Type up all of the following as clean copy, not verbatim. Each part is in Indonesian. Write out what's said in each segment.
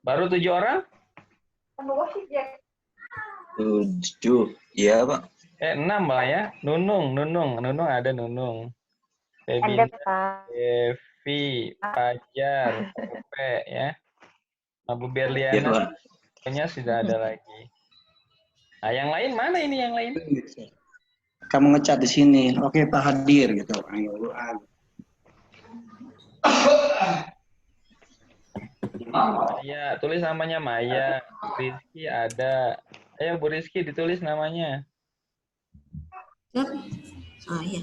Baru 7 orang? 7. Iya, Pak. 6 lah ya. Nunung ada Nunung. Ada, Febinda, Pak. Devi, Fajar, Pepe ya. Bu Iya, Berliana Pak. punya sudah ada lagi. Nah, yang lain mana ini yang lain? Kamu ngecat di sini. Oke, Pak hadir gitu. Ayo, Maya, tulis namanya Maya. Rizky ada. Ayo Bu Rizky ditulis namanya. Saya.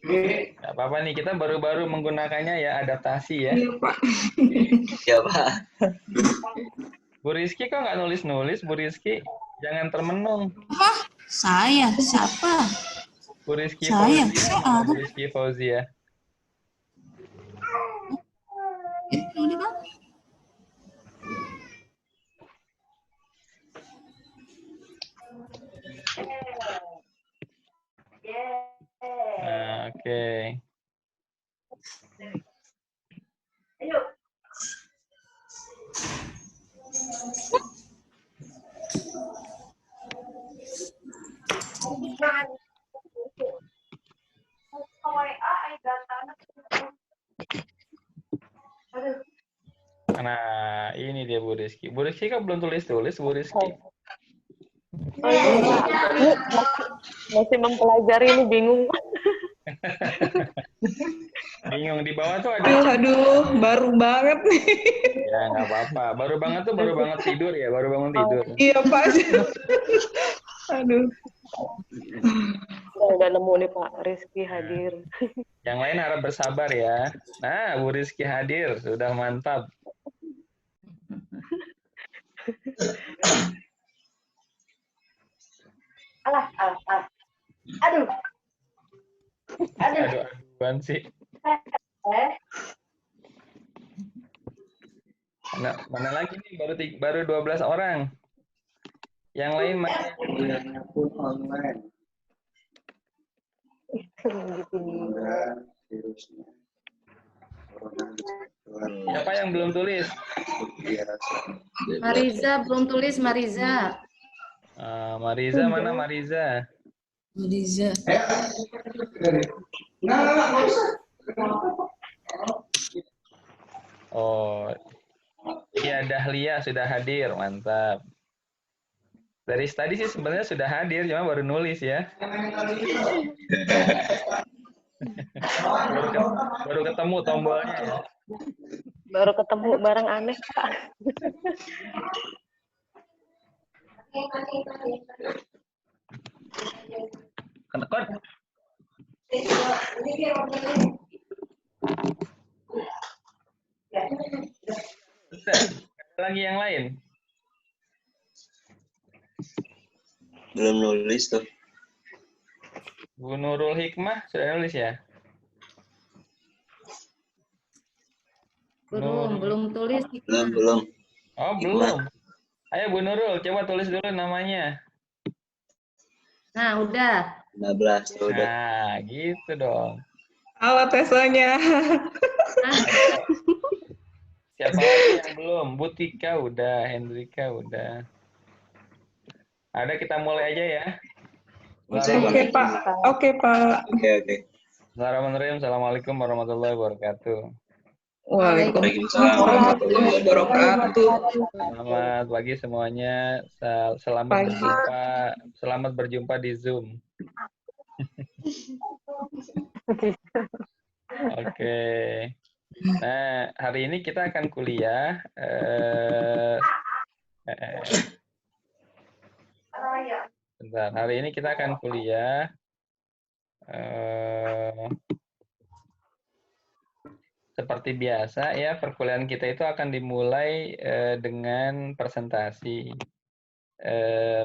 Gak apa-apa nih, kita baru-baru menggunakannya ya, adaptasi ya. Iya, Pak. Iya, Pak. Bu Rizky kok nggak nulis-nulis, Bu Rizky? Jangan termenung. Apa? Saya? Siapa? Bu Rizky Saya? Fauzia, Saya Bu ada. Rizky Fauzia. Ini, Pak. Nah, oke. Nah, ini dia Bu Rizky. Bu Rizky kan belum tulis-tulis, Bu Rizky. Oh, iya. Masih mempelajari ini bingung. Bingung, di bawah tuh ada. Aduh, baru banget nih. Ya, nggak apa-apa. Baru banget tuh baru banget tidur ya, baru bangun tidur. Iya, Pak. Aduh. Udah nemu nih Pak Rizky hadir. Yang lain harap bersabar ya. Nah, Bu Rizky hadir, sudah mantap. Alah. Aduh. Aduh-aduan sih. Mana lagi nih, baru 12 orang. Yang lain mana? kuliahnya pun online. Dan virusnya. Siapa yang belum tulis? Biasa. Mariza belum tulis, Mariza. Mariza, mana Mariza? Mariza. Oh, iya Dahlia sudah hadir, mantap. Dari tadi sih sebenarnya sudah hadir, cuma baru nulis ya. baru ketemu tombolnya ya. Baru ketemu barang aneh Pak. Ketekon. Ada lagi yang lain? Belum nulis tuh. Bu Nurul Hikmah sudah nulis ya? Belum tulis. Belum. Oh, belum. Ayo Bu Nurul, coba tulis dulu namanya. Nah, udah. 15 tuh udah. Nah, gitu dong. Alat Teslanya. Siapa lagi yang belum? Bu Tika udah, Hendrika udah. Ada, kita mulai aja ya. Oke, Pak. Oke, Pak. Oke. Bismillahirrahmanirrahim. Assalamualaikum warahmatullahi wabarakatuh. Waalaikumsalam warahmatullahi wabarakatuh. Selamat pagi semuanya. Selamat berjumpa di Zoom. Oke. Nah, hari ini kita akan kuliah. Bentar, hari ini kita akan kuliah. Seperti biasa ya, perkuliahan kita itu akan dimulai dengan presentasi.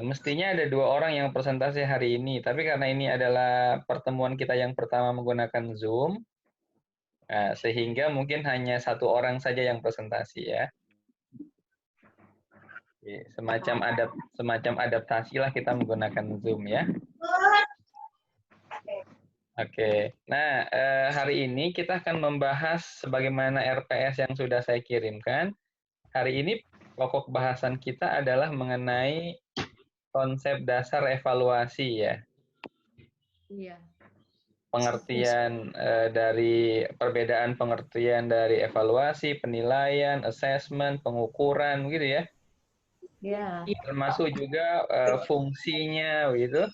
Mestinya ada 2 orang yang presentasi hari ini, tapi karena ini adalah pertemuan kita yang pertama menggunakan Zoom, sehingga mungkin hanya 1 orang saja yang presentasi ya. Semacam adaptasi lah kita menggunakan Zoom ya. Oke. Nah, hari ini kita akan membahas sebagaimana RPS yang sudah saya kirimkan. Hari ini pokok bahasan kita adalah mengenai konsep dasar evaluasi ya. Iya. Pengertian dari perbedaan pengertian dari evaluasi, penilaian, assessment, pengukuran gitu ya. Iya. Termasuk juga fungsinya gitu,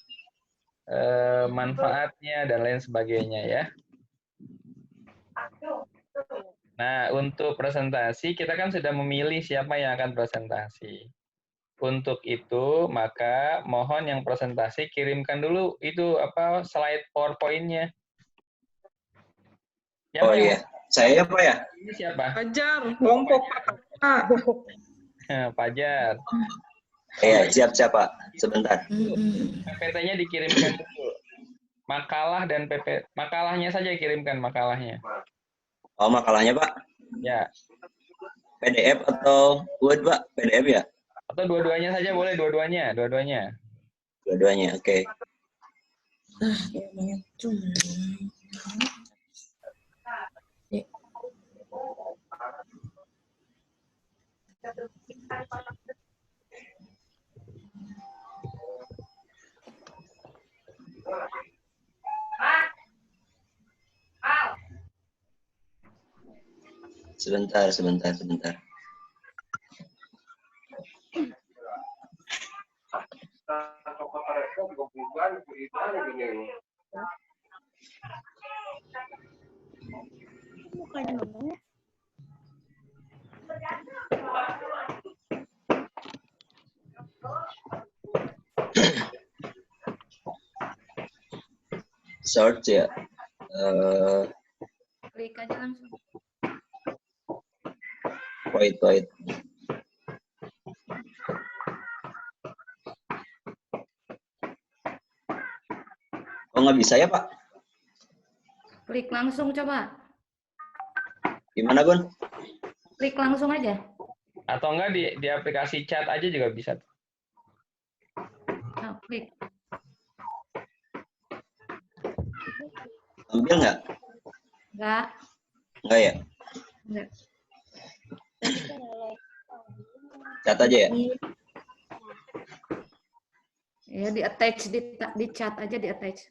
manfaatnya dan lain sebagainya ya. Nah, untuk presentasi kita kan sudah memilih siapa yang akan presentasi. Untuk itu, maka mohon yang presentasi kirimkan dulu itu slide PowerPoint-nya. Oh iya, saya apa ya? Ini siapa? Fajar, kelompok Pak. Fajar. Iya, siap Pak. Sebentar. PPT-nya dikirimkan dulu. Makalah dan makalahnya saja kirimkan makalahnya. Oh, makalahnya Pak? Ya. PDF atau Word Pak? PDF ya? Atau dua-duanya saja boleh, dua-duanya. Dua-duanya, oke. Sebentar. Search ya. Klik aja langsung. Wait. Oh, nggak bisa ya, Pak? Klik langsung coba. Gimana, Bun? Klik langsung aja. Atau enggak di aplikasi chat aja juga bisa. Nah, klik. Ambil nggak? Enggak. Nggak ya? Enggak. Chat aja ya? Ya, di attach di chat aja di attach.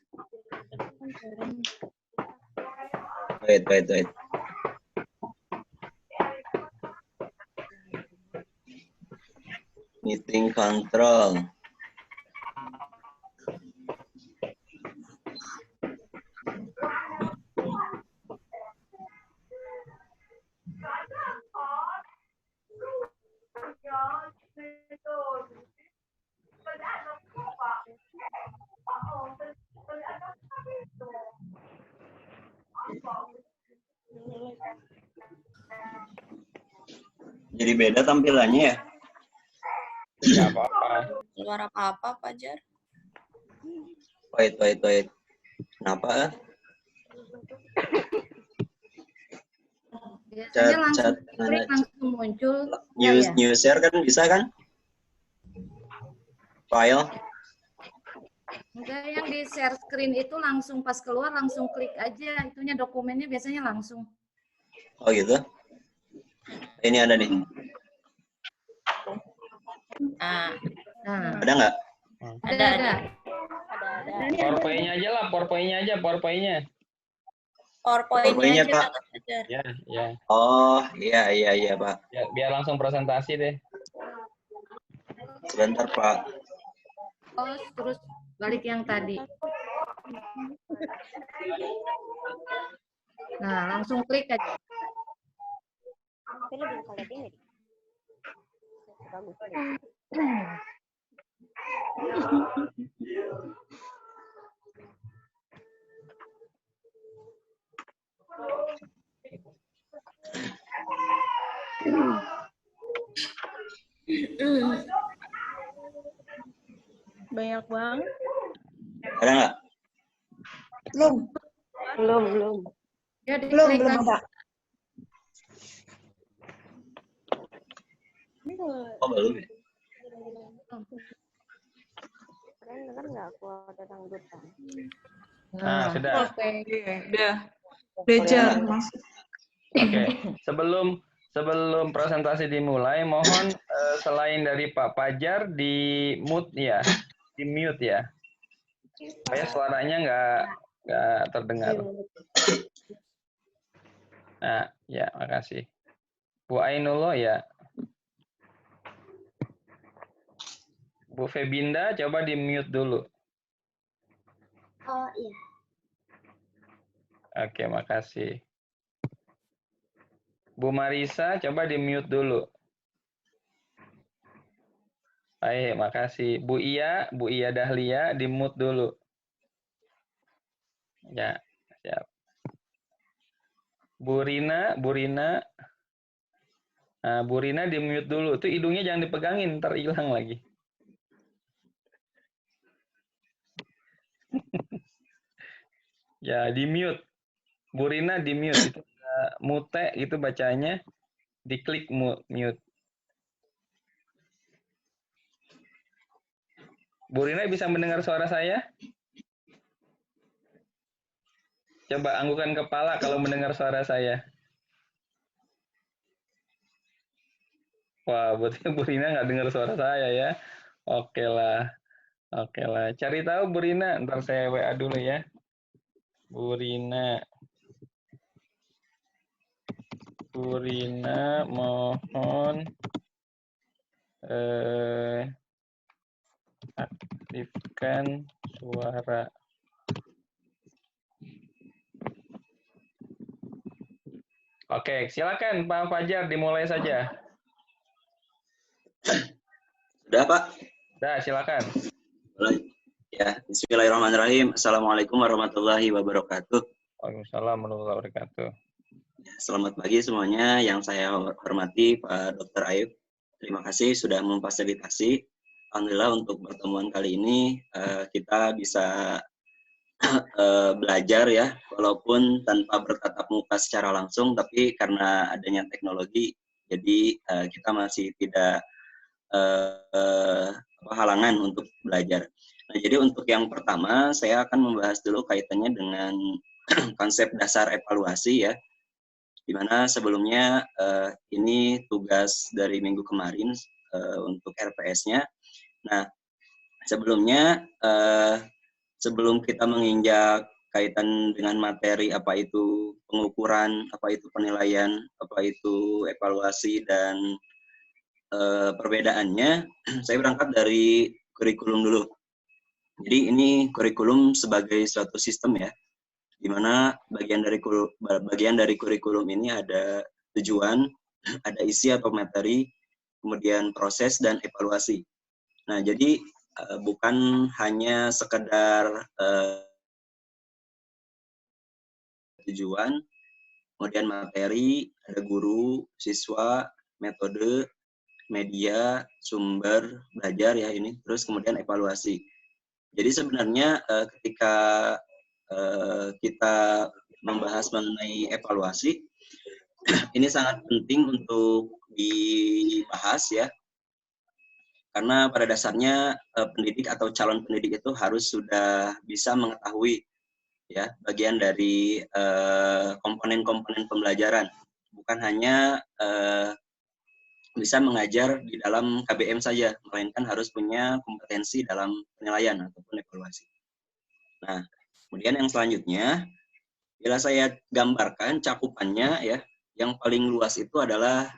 Wait. Meeting control. Jadi beda tampilannya ya? Nggak apa-apa. Keluar apa-apa, Fajar? Wait. Kenapa? Biasanya langsung Chat klik langsung muncul. New share kan bisa kan? File. Enggak, yang di share screen itu langsung pas keluar langsung klik aja, itunya dokumennya biasanya langsung. Oh gitu? Ini ada nih. Nah, Ada nggak? Ada. PowerPoint-nya aja lah, PowerPoint-nya. PowerPoint-nya, PowerPoint-nya aja, Pak. Kak Fajar. Ya. Oh, iya, Pak. Biar langsung presentasi deh. Sebentar, Pak. Terus balik yang tadi. Nah, langsung klik aja. Tapi lebih bisa lihat ini. Bagus. Banyak banget. Ada nggak? Belum. Ya, belum ada. Oh, belum ya? Kalian dengar nggak aku ada dangdutan? Nah, sudah. Oke. Udah belajar masuk. Oke. Sebelum presentasi dimulai, mohon selain dari Pak Fajar di mute ya, supaya suaranya nggak terdengar. Nah, ya, makasih. Bu Ainullah ya. Bu Febinda, coba di mute dulu. Oh iya. Oke, makasih. Bu Marisa, coba di mute dulu. Baik, makasih. Bu Iya Dahlia, di mute dulu. Ya, siap. Bu Rina, nah, Bu Rina di mute dulu. Itu hidungnya jangan dipegangin, ntar hilang lagi. Ya, di mute. Bu Rina di mute. Itu mute itu bacanya. Diklik mute. Bu Rina bisa mendengar suara saya? Coba anggukan kepala kalau mendengar suara saya. Wah, berarti Bu Rina nggak dengar suara saya ya. Oke lah. Cari tahu Bu Rina, ntar saya WA dulu ya. Bu Rina mohon aktifkan suara. Oke, silakan Pak Fajar dimulai saja. Sudah, Pak? Dah, silakan. Ya, bismillahirrahmanirrahim. Assalamualaikum warahmatullahi wabarakatuh. Waalaikumsalam warahmatullahi wabarakatuh. Selamat pagi semuanya. Yang saya hormati Pak Dr. Ayub. Terima kasih sudah memfasilitasi. Alhamdulillah untuk pertemuan kali ini kita bisa belajar ya, walaupun tanpa bertatap muka secara langsung, tapi karena adanya teknologi, jadi kita masih tidak halangan untuk belajar. Nah, jadi untuk yang pertama, saya akan membahas dulu kaitannya dengan konsep dasar evaluasi ya, dimana sebelumnya ini tugas dari minggu kemarin untuk RPS-nya. Nah, sebelumnya sebelum kita menginjak kaitan dengan materi apa itu pengukuran, apa itu penilaian, apa itu evaluasi dan perbedaannya, saya berangkat dari kurikulum dulu. Jadi ini kurikulum sebagai suatu sistem ya, di mana bagian dari kurikulum ini ada tujuan, ada isi atau materi, kemudian proses dan evaluasi. Nah, jadi bukan hanya sekedar tujuan, kemudian materi, ada guru, siswa, metode, media, sumber belajar ya ini, terus kemudian evaluasi. Jadi sebenarnya ketika kita membahas mengenai evaluasi, ini sangat penting untuk dibahas ya, karena pada dasarnya pendidik atau calon pendidik itu harus sudah bisa mengetahui ya bagian dari komponen-komponen pembelajaran, bukan hanya bisa mengajar di dalam KBM saja, melainkan harus punya kompetensi dalam penilaian ataupun evaluasi. Nah, kemudian yang selanjutnya, bila saya gambarkan cakupannya ya, yang paling luas itu adalah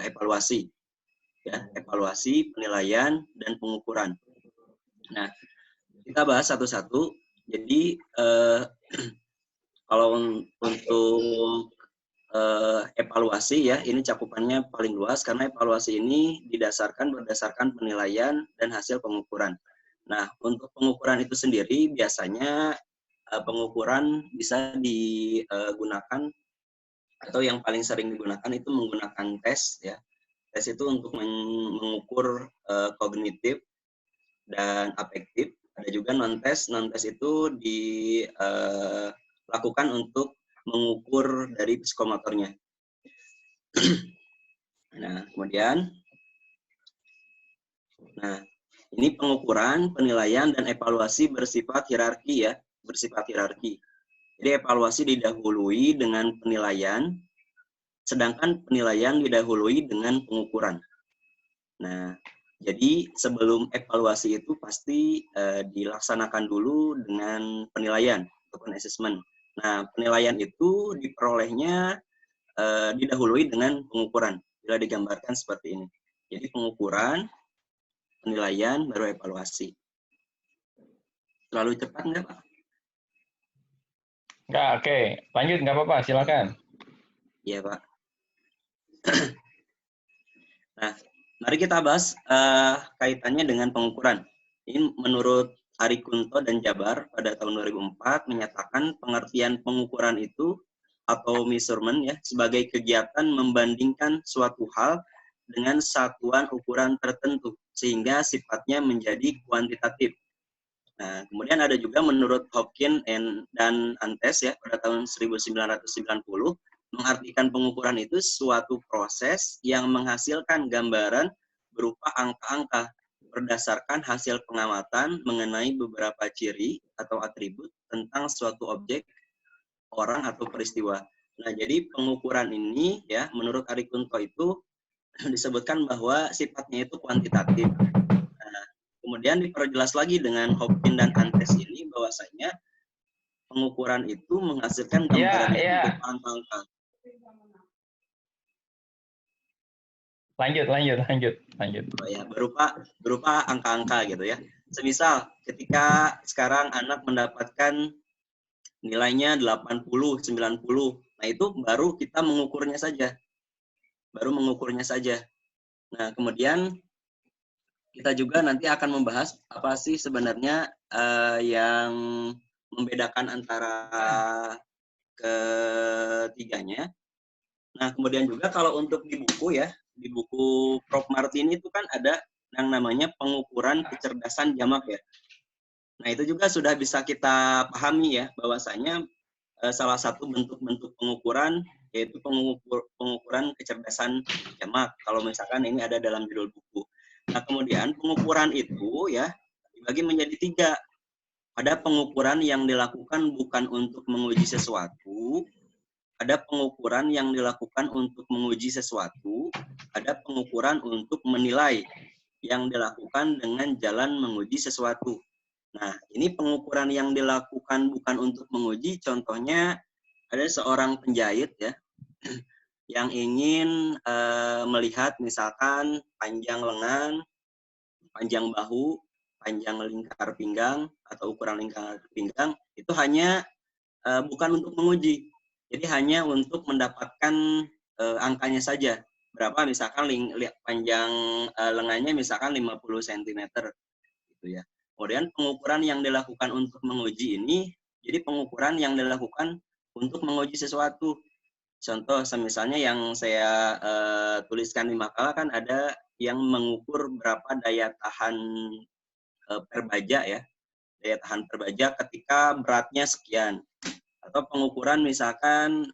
evaluasi, ya, evaluasi, penilaian dan pengukuran. Nah, kita bahas satu-satu. Jadi kalau untuk evaluasi ya, ini cakupannya paling luas karena evaluasi ini berdasarkan penilaian dan hasil pengukuran. Nah, untuk pengukuran itu sendiri biasanya pengukuran bisa digunakan atau yang paling sering digunakan itu menggunakan tes ya. Tes itu untuk mengukur kognitif dan afektif. Ada juga non-tes. Non-tes itu dilakukan untuk mengukur dari psikomotornya. Nah, kemudian, Ini pengukuran, penilaian, dan evaluasi bersifat hierarki ya, bersifat hierarki. Jadi evaluasi didahului dengan penilaian, sedangkan penilaian didahului dengan pengukuran. Nah, jadi sebelum evaluasi itu pasti dilaksanakan dulu dengan penilaian ataupun assessment. Nah, penilaian itu diperolehnya didahului dengan pengukuran. Bila digambarkan seperti ini. Jadi pengukuran, penilaian, baru evaluasi. Terlalu cepat nggak, Pak? Nggak, oke. Lanjut, nggak apa-apa, silakan. Iya, Pak. Nah, mari kita bahas kaitannya dengan pengukuran. Ini menurut Ari Kunto dan Jabar pada tahun 2004 menyatakan pengertian pengukuran itu atau measurement ya sebagai kegiatan membandingkan suatu hal dengan satuan ukuran tertentu sehingga sifatnya menjadi kuantitatif. Nah, kemudian ada juga menurut Hopkins dan Antes ya pada tahun 1990 mengartikan pengukuran itu suatu proses yang menghasilkan gambaran berupa angka-angka berdasarkan hasil pengamatan mengenai beberapa ciri atau atribut tentang suatu objek, orang atau peristiwa. Nah, jadi pengukuran ini ya menurut Ari Kunto itu disebutkan bahwa sifatnya itu kuantitatif. Nah, kemudian diperjelas lagi dengan Hopkins dan Antes ini bahwasanya pengukuran itu menghasilkan gambaran berupa angka-angka. Lanjut. Oh ya, berupa angka-angka gitu ya. Semisal ketika sekarang anak mendapatkan nilainya 80, 90. Nah, itu baru kita mengukurnya saja. Nah, kemudian kita juga nanti akan membahas apa sih sebenarnya yang membedakan antara ketiganya. Nah, kemudian juga kalau untuk di buku ya, di buku Prof. Martini itu kan ada yang namanya pengukuran kecerdasan jamak ya. Nah, itu juga sudah bisa kita pahami ya, bahwasanya salah satu bentuk-bentuk pengukuran yaitu pengukuran kecerdasan jamak. Kalau misalkan ini ada dalam judul buku. Nah, kemudian pengukuran itu ya dibagi menjadi 3. Ada pengukuran yang dilakukan bukan untuk menguji sesuatu, ada pengukuran yang dilakukan untuk menguji sesuatu, ada pengukuran untuk menilai yang dilakukan dengan jalan menguji sesuatu. Nah, ini pengukuran yang dilakukan bukan untuk menguji, contohnya ada seorang penjahit ya, yang ingin melihat misalkan panjang lengan, panjang bahu, panjang lingkar pinggang, atau ukuran lingkar pinggang, itu hanya bukan untuk menguji. Jadi hanya untuk mendapatkan angkanya saja. Berapa misalkan panjang lengannya misalkan 50 cm gitu ya. Kemudian pengukuran yang dilakukan untuk menguji ini jadi pengukuran yang dilakukan untuk menguji sesuatu. Contoh misalnya yang saya tuliskan di makalah kan ada yang mengukur berapa daya tahan per baja ya. Daya tahan per baja ketika beratnya sekian. Atau pengukuran misalkan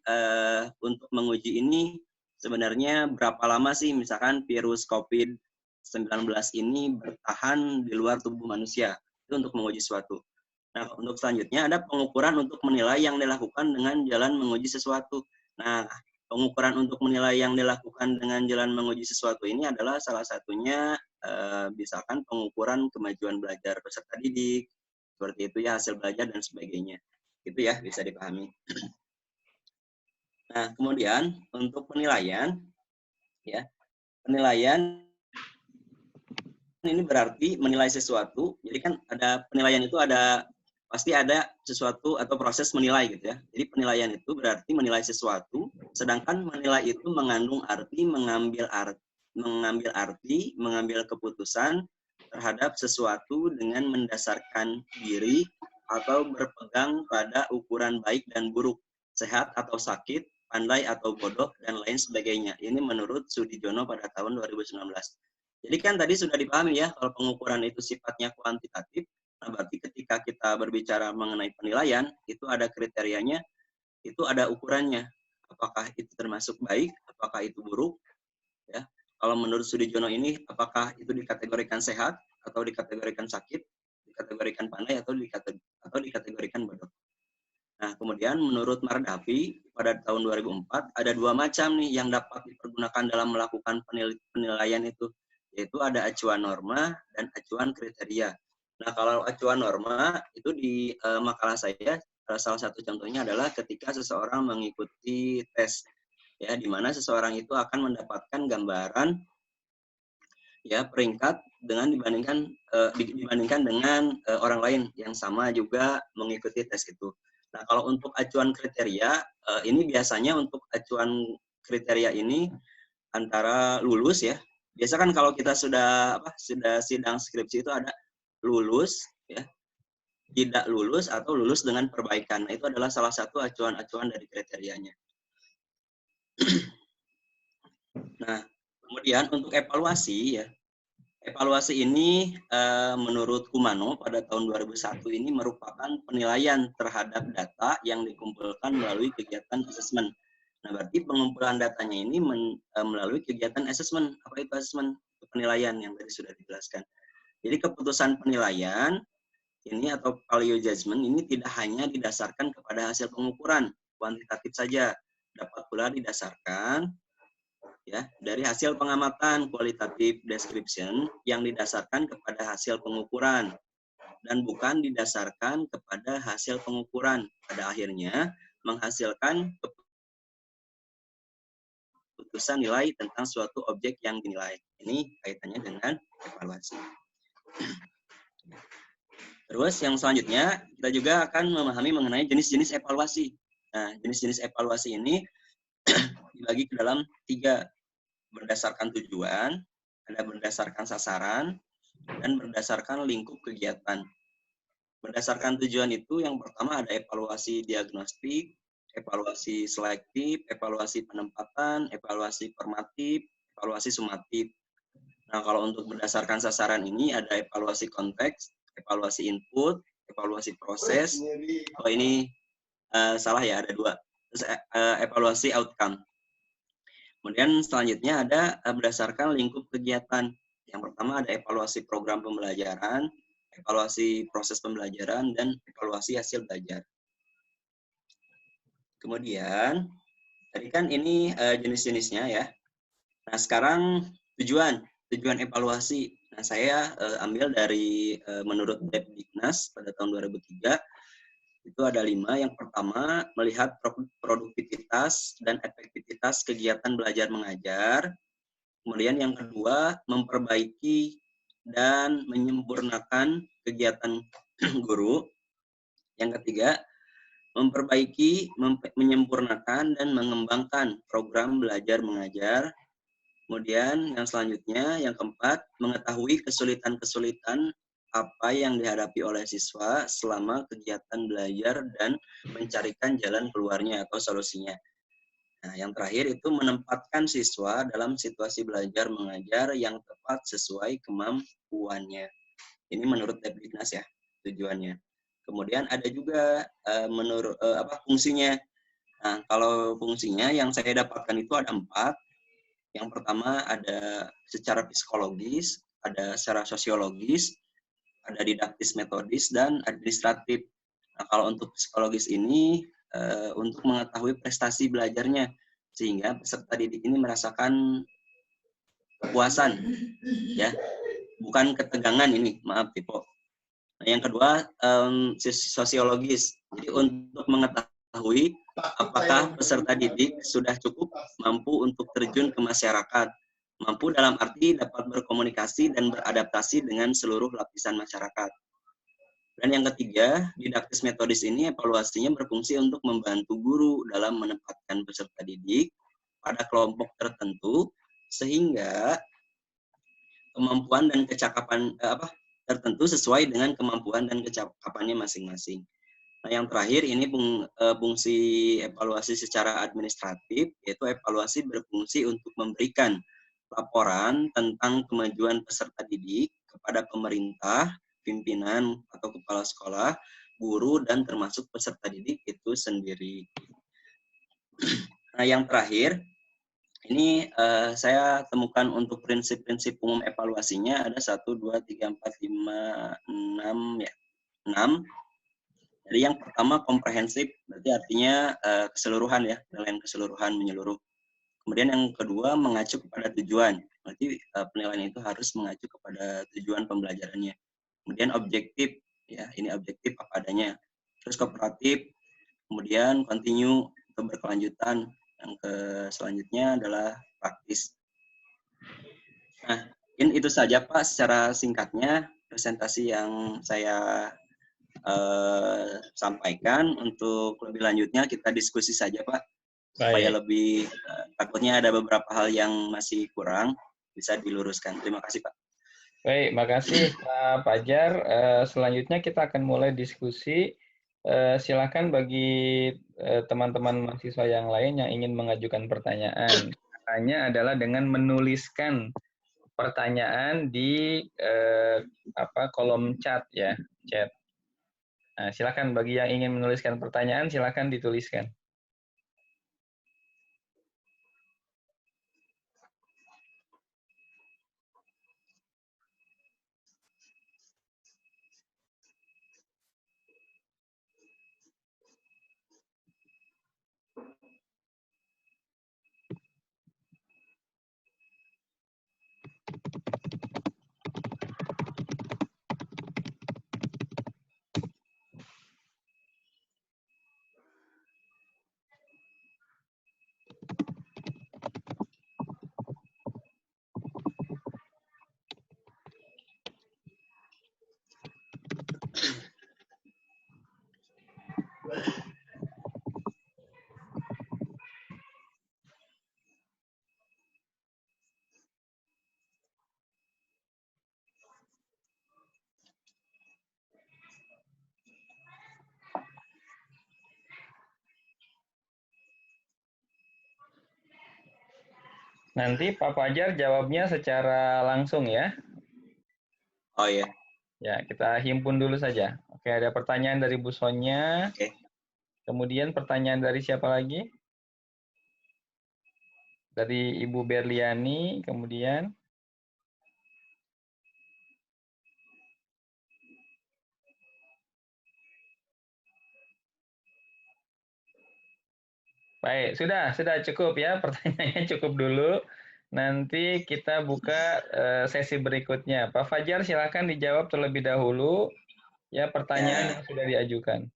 untuk menguji ini sebenarnya berapa lama sih misalkan virus COVID-19 ini bertahan di luar tubuh manusia. Itu untuk menguji sesuatu. Nah, untuk selanjutnya ada pengukuran untuk menilai yang dilakukan dengan jalan menguji sesuatu. Nah, pengukuran untuk menilai yang dilakukan dengan jalan menguji sesuatu ini adalah salah satunya misalkan pengukuran kemajuan belajar peserta didik, seperti itu ya, hasil belajar dan sebagainya. Itu ya bisa dipahami. Nah, kemudian untuk penilaian ya. Penilaian ini berarti menilai sesuatu. Jadi kan ada penilaian itu pasti ada sesuatu atau proses menilai gitu ya. Jadi penilaian itu berarti menilai sesuatu, sedangkan menilai itu mengandung arti mengambil keputusan terhadap sesuatu dengan mendasarkan diri atau berpegang pada ukuran baik dan buruk, sehat atau sakit, pandai atau bodoh, dan lain sebagainya. Ini menurut Sudijono pada tahun 2019. Jadi kan tadi sudah dipahami ya, kalau pengukuran itu sifatnya kuantitatif, nah berarti ketika kita berbicara mengenai penilaian, itu ada kriterianya, itu ada ukurannya. Apakah itu termasuk baik, apakah itu buruk, ya. Kalau menurut studi Jono ini, apakah itu dikategorikan sehat atau dikategorikan sakit, dikategorikan pandai atau dikategorikan bodoh. Nah, kemudian menurut Mardavi pada tahun 2004 ada 2 macam nih yang dapat dipergunakan dalam melakukan penilaian itu, yaitu ada acuan norma dan acuan kriteria. Nah, kalau acuan norma itu di makalah saya salah satu contohnya adalah ketika seseorang mengikuti tes, ya, di mana seseorang itu akan mendapatkan gambaran ya peringkat dibandingkan dengan orang lain yang sama juga mengikuti tes itu. Nah, kalau untuk acuan kriteria, ini biasanya untuk acuan kriteria ini antara lulus ya. Biasa kan kalau kita sudah sidang skripsi itu ada lulus ya, tidak lulus atau lulus dengan perbaikan. Nah, itu adalah salah satu acuan-acuan dari kriterianya. Nah, kemudian untuk evaluasi ya. Evaluasi ini menurut Kumano pada tahun 2001 ini merupakan penilaian terhadap data yang dikumpulkan melalui kegiatan asesmen. Nah, berarti pengumpulan datanya ini melalui kegiatan asesmen. Apa itu asesmen? Penilaian yang tadi sudah dijelaskan. Jadi keputusan penilaian ini atau value judgment ini tidak hanya didasarkan kepada hasil pengukuran kuantitatif saja, dapat pula didasarkan ya dari hasil pengamatan qualitative description yang didasarkan kepada hasil pengukuran dan bukan didasarkan kepada hasil pengukuran, pada akhirnya menghasilkan keputusan nilai tentang suatu objek yang dinilai. Ini kaitannya dengan evaluasi. Terus yang selanjutnya kita juga akan memahami mengenai jenis-jenis evaluasi. Nah, jenis-jenis evaluasi ini dibagi ke dalam 3, berdasarkan tujuan, ada berdasarkan sasaran, dan berdasarkan lingkup kegiatan. Berdasarkan tujuan itu yang pertama ada evaluasi diagnostik, evaluasi selektif, evaluasi penempatan, evaluasi formatif, evaluasi sumatif. Nah, kalau untuk berdasarkan sasaran ini ada evaluasi konteks, evaluasi input, evaluasi proses. Oh, ini salah ya, ada 2. Terus evaluasi outcome. Kemudian selanjutnya ada berdasarkan lingkup kegiatan. Yang pertama ada evaluasi program pembelajaran, evaluasi proses pembelajaran, dan evaluasi hasil belajar. Kemudian, tadi kan ini jenis-jenisnya ya. Nah, sekarang tujuan evaluasi. Nah, saya ambil dari menurut Debdiknas pada tahun 2003, itu ada 5. Yang pertama, melihat produktivitas dan efektivitas kegiatan belajar mengajar. Kemudian yang kedua, memperbaiki dan menyempurnakan kegiatan guru. Yang ketiga, memperbaiki, menyempurnakan, dan mengembangkan program belajar mengajar. Kemudian yang selanjutnya, yang keempat, mengetahui kesulitan-kesulitan apa yang dihadapi oleh siswa selama kegiatan belajar dan mencarikan jalan keluarnya atau solusinya. Nah, yang terakhir itu menempatkan siswa dalam situasi belajar mengajar yang tepat sesuai kemampuannya. Ini menurut Debdiknas ya tujuannya. Kemudian ada juga menurut fungsinya. Nah, kalau fungsinya yang saya dapatkan itu ada 4. Yang pertama ada secara psikologis, ada secara sosiologis, ada didaktis metodis, dan administratif. Nah, kalau untuk psikologis ini untuk mengetahui prestasi belajarnya, sehingga peserta didik ini merasakan kepuasan, ya, bukan ketegangan ini, maaf Tipo. Nah, yang kedua sosiologis, jadi untuk mengetahui apakah peserta didik sudah cukup mampu untuk terjun ke masyarakat, mampu dalam arti dapat berkomunikasi dan beradaptasi dengan seluruh lapisan masyarakat. Dan yang ketiga, didaktis metodis ini evaluasinya berfungsi untuk membantu guru dalam menempatkan peserta didik pada kelompok tertentu sehingga kemampuan dan kecakapan tertentu sesuai dengan kemampuan dan kecakapannya masing-masing. Nah, yang terakhir ini fungsi evaluasi secara administratif, yaitu evaluasi berfungsi untuk memberikan laporan tentang kemajuan peserta didik kepada pemerintah, pimpinan atau kepala sekolah, guru, dan termasuk peserta didik itu sendiri. Nah, yang terakhir, Ini saya temukan untuk prinsip-prinsip umum evaluasinya ada 1, 2, 3, 4, 5, 6 ya. 6. Jadi yang pertama komprehensif, berarti artinya keseluruhan ya, penilaian keseluruhan menyeluruh. Kemudian yang kedua mengacu kepada tujuan, berarti penilaian itu harus mengacu kepada tujuan pembelajarannya. Kemudian objektif, ya ini objektif apa adanya. Terus kooperatif, kemudian continue atau berkelanjutan. Yang selanjutnya adalah praktis. Nah, itu saja Pak secara singkatnya presentasi yang saya sampaikan. Untuk lebih lanjutnya kita diskusi saja Pak, supaya lebih takutnya ada beberapa hal yang masih kurang bisa diluruskan. Terima kasih Pak. Baik, makasih Pak Fajar. Selanjutnya kita akan mulai diskusi. Silakan bagi teman-teman mahasiswa yang lain yang ingin mengajukan pertanyaan. Caranya adalah dengan menuliskan pertanyaan di kolom chat ya, chat. Nah, silakan bagi yang ingin menuliskan pertanyaan, silakan dituliskan. Nanti Pak Fajar jawabnya secara langsung ya. Oh iya. Ya, kita himpun dulu saja. Oke, ada pertanyaan dari Bu Sonya. Oke. Kemudian pertanyaan dari siapa lagi? Dari Ibu Berliani, kemudian. Baik, sudah cukup ya, pertanyaannya cukup dulu. Nanti kita buka sesi berikutnya. Pak Fajar silakan dijawab terlebih dahulu ya pertanyaan yang sudah diajukan.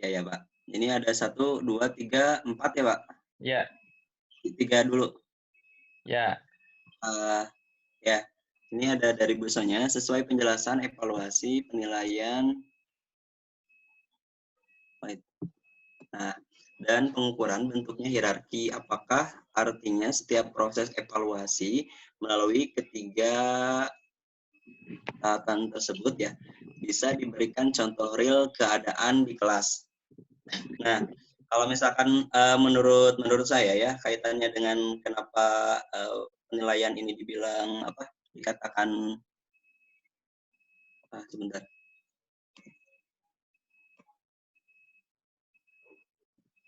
Ya Pak. Ini ada 1, 2, 3, 4 ya Pak? Ya. 3 dulu. Ya. Ya, ini ada dari Bu Sonya, sesuai penjelasan evaluasi penilaian. Nah, dan pengukuran bentuknya hierarki. Apakah artinya setiap proses evaluasi melalui ketiga tahapan tersebut ya bisa diberikan contoh real keadaan di kelas. Nah, kalau misalkan menurut saya ya kaitannya dengan kenapa penilaian ini dibilang dikatakan sebentar.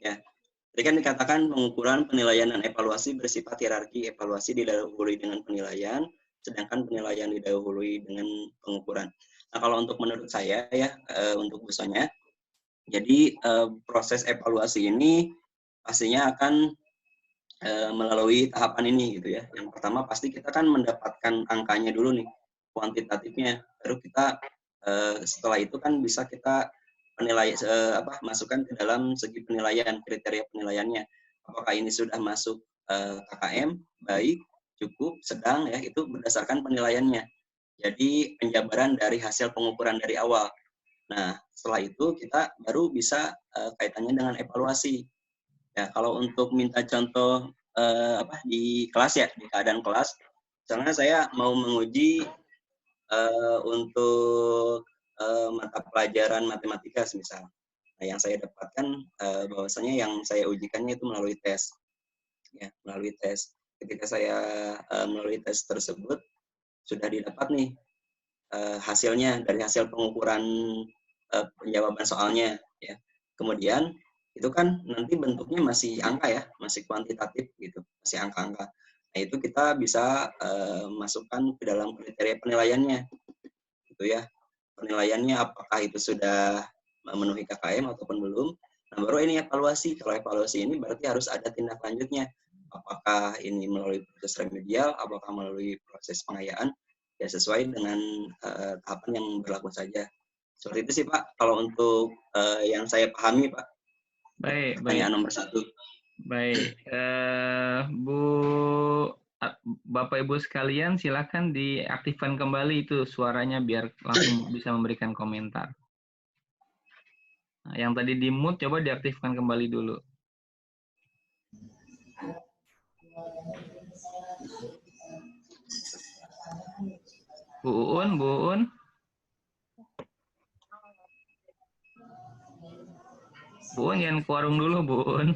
Ya, tadi kan dikatakan pengukuran, penilaian, dan evaluasi bersifat hierarki. Evaluasi didahului dengan penilaian, sedangkan penilaian didahului dengan pengukuran. Nah, kalau untuk menurut saya ya, untuk busanya, jadi proses evaluasi ini pastinya akan melalui tahapan ini gitu ya. Yang pertama pasti kita kan mendapatkan angkanya dulu nih, kuantitatifnya. Baru kita setelah itu kan bisa kita masukkan ke dalam segi penilaian, kriteria penilaiannya. Apakah ini sudah masuk KKM, baik, cukup, sedang, ya itu berdasarkan penilaiannya. Jadi penjabaran dari hasil pengukuran dari awal. Nah, setelah itu kita baru bisa kaitannya dengan evaluasi. Ya, kalau untuk minta contoh di kelas ya, di keadaan kelas, misalnya saya mau menguji untuk mata pelajaran matematika misal. Nah, yang saya dapatkan bahwasanya yang saya ujikannya itu melalui tes. Ya, melalui tes. Ketika saya melalui tes tersebut sudah didapat nih hasilnya dari hasil pengukuran penjawaban soalnya ya. Kemudian itu kan nanti bentuknya masih angka ya, masih kuantitatif gitu, masih angka-angka. Nah, itu kita bisa masukkan ke dalam kriteria penilaiannya, gitu ya. Penilaiannya apakah itu sudah memenuhi KKM ataupun belum. Nah, baru ini evaluasi. Kalau evaluasi ini berarti harus ada tindak lanjutnya. Apakah ini melalui proses remedial, apakah melalui proses pengayaan, ya sesuai dengan tahapan yang berlaku saja. Seperti itu sih Pak, kalau untuk yang saya pahami Pak. Baik, Pertanyaan baik. nomor 1. Baik, Bapak Ibu sekalian, silakan diaktifkan kembali itu suaranya biar langsung bisa memberikan komentar. Nah, yang tadi di mute coba diaktifkan kembali dulu. Bu Uun, Bu Uun. Bu Uun jangan ke warung dulu, Bu Uun.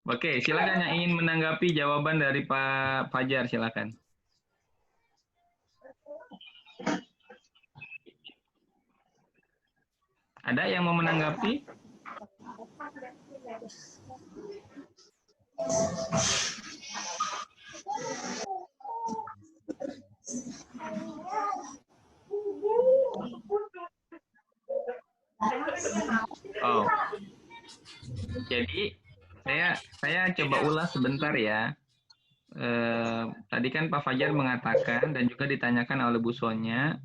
Oke, silakan yang ingin menanggapi jawaban dari Pak Fajar, silakan. Ada yang mau menanggapi? Oh, jadi saya coba ulas sebentar ya. Tadi kan Pak Fajar mengatakan dan juga ditanyakan oleh Bu Sonya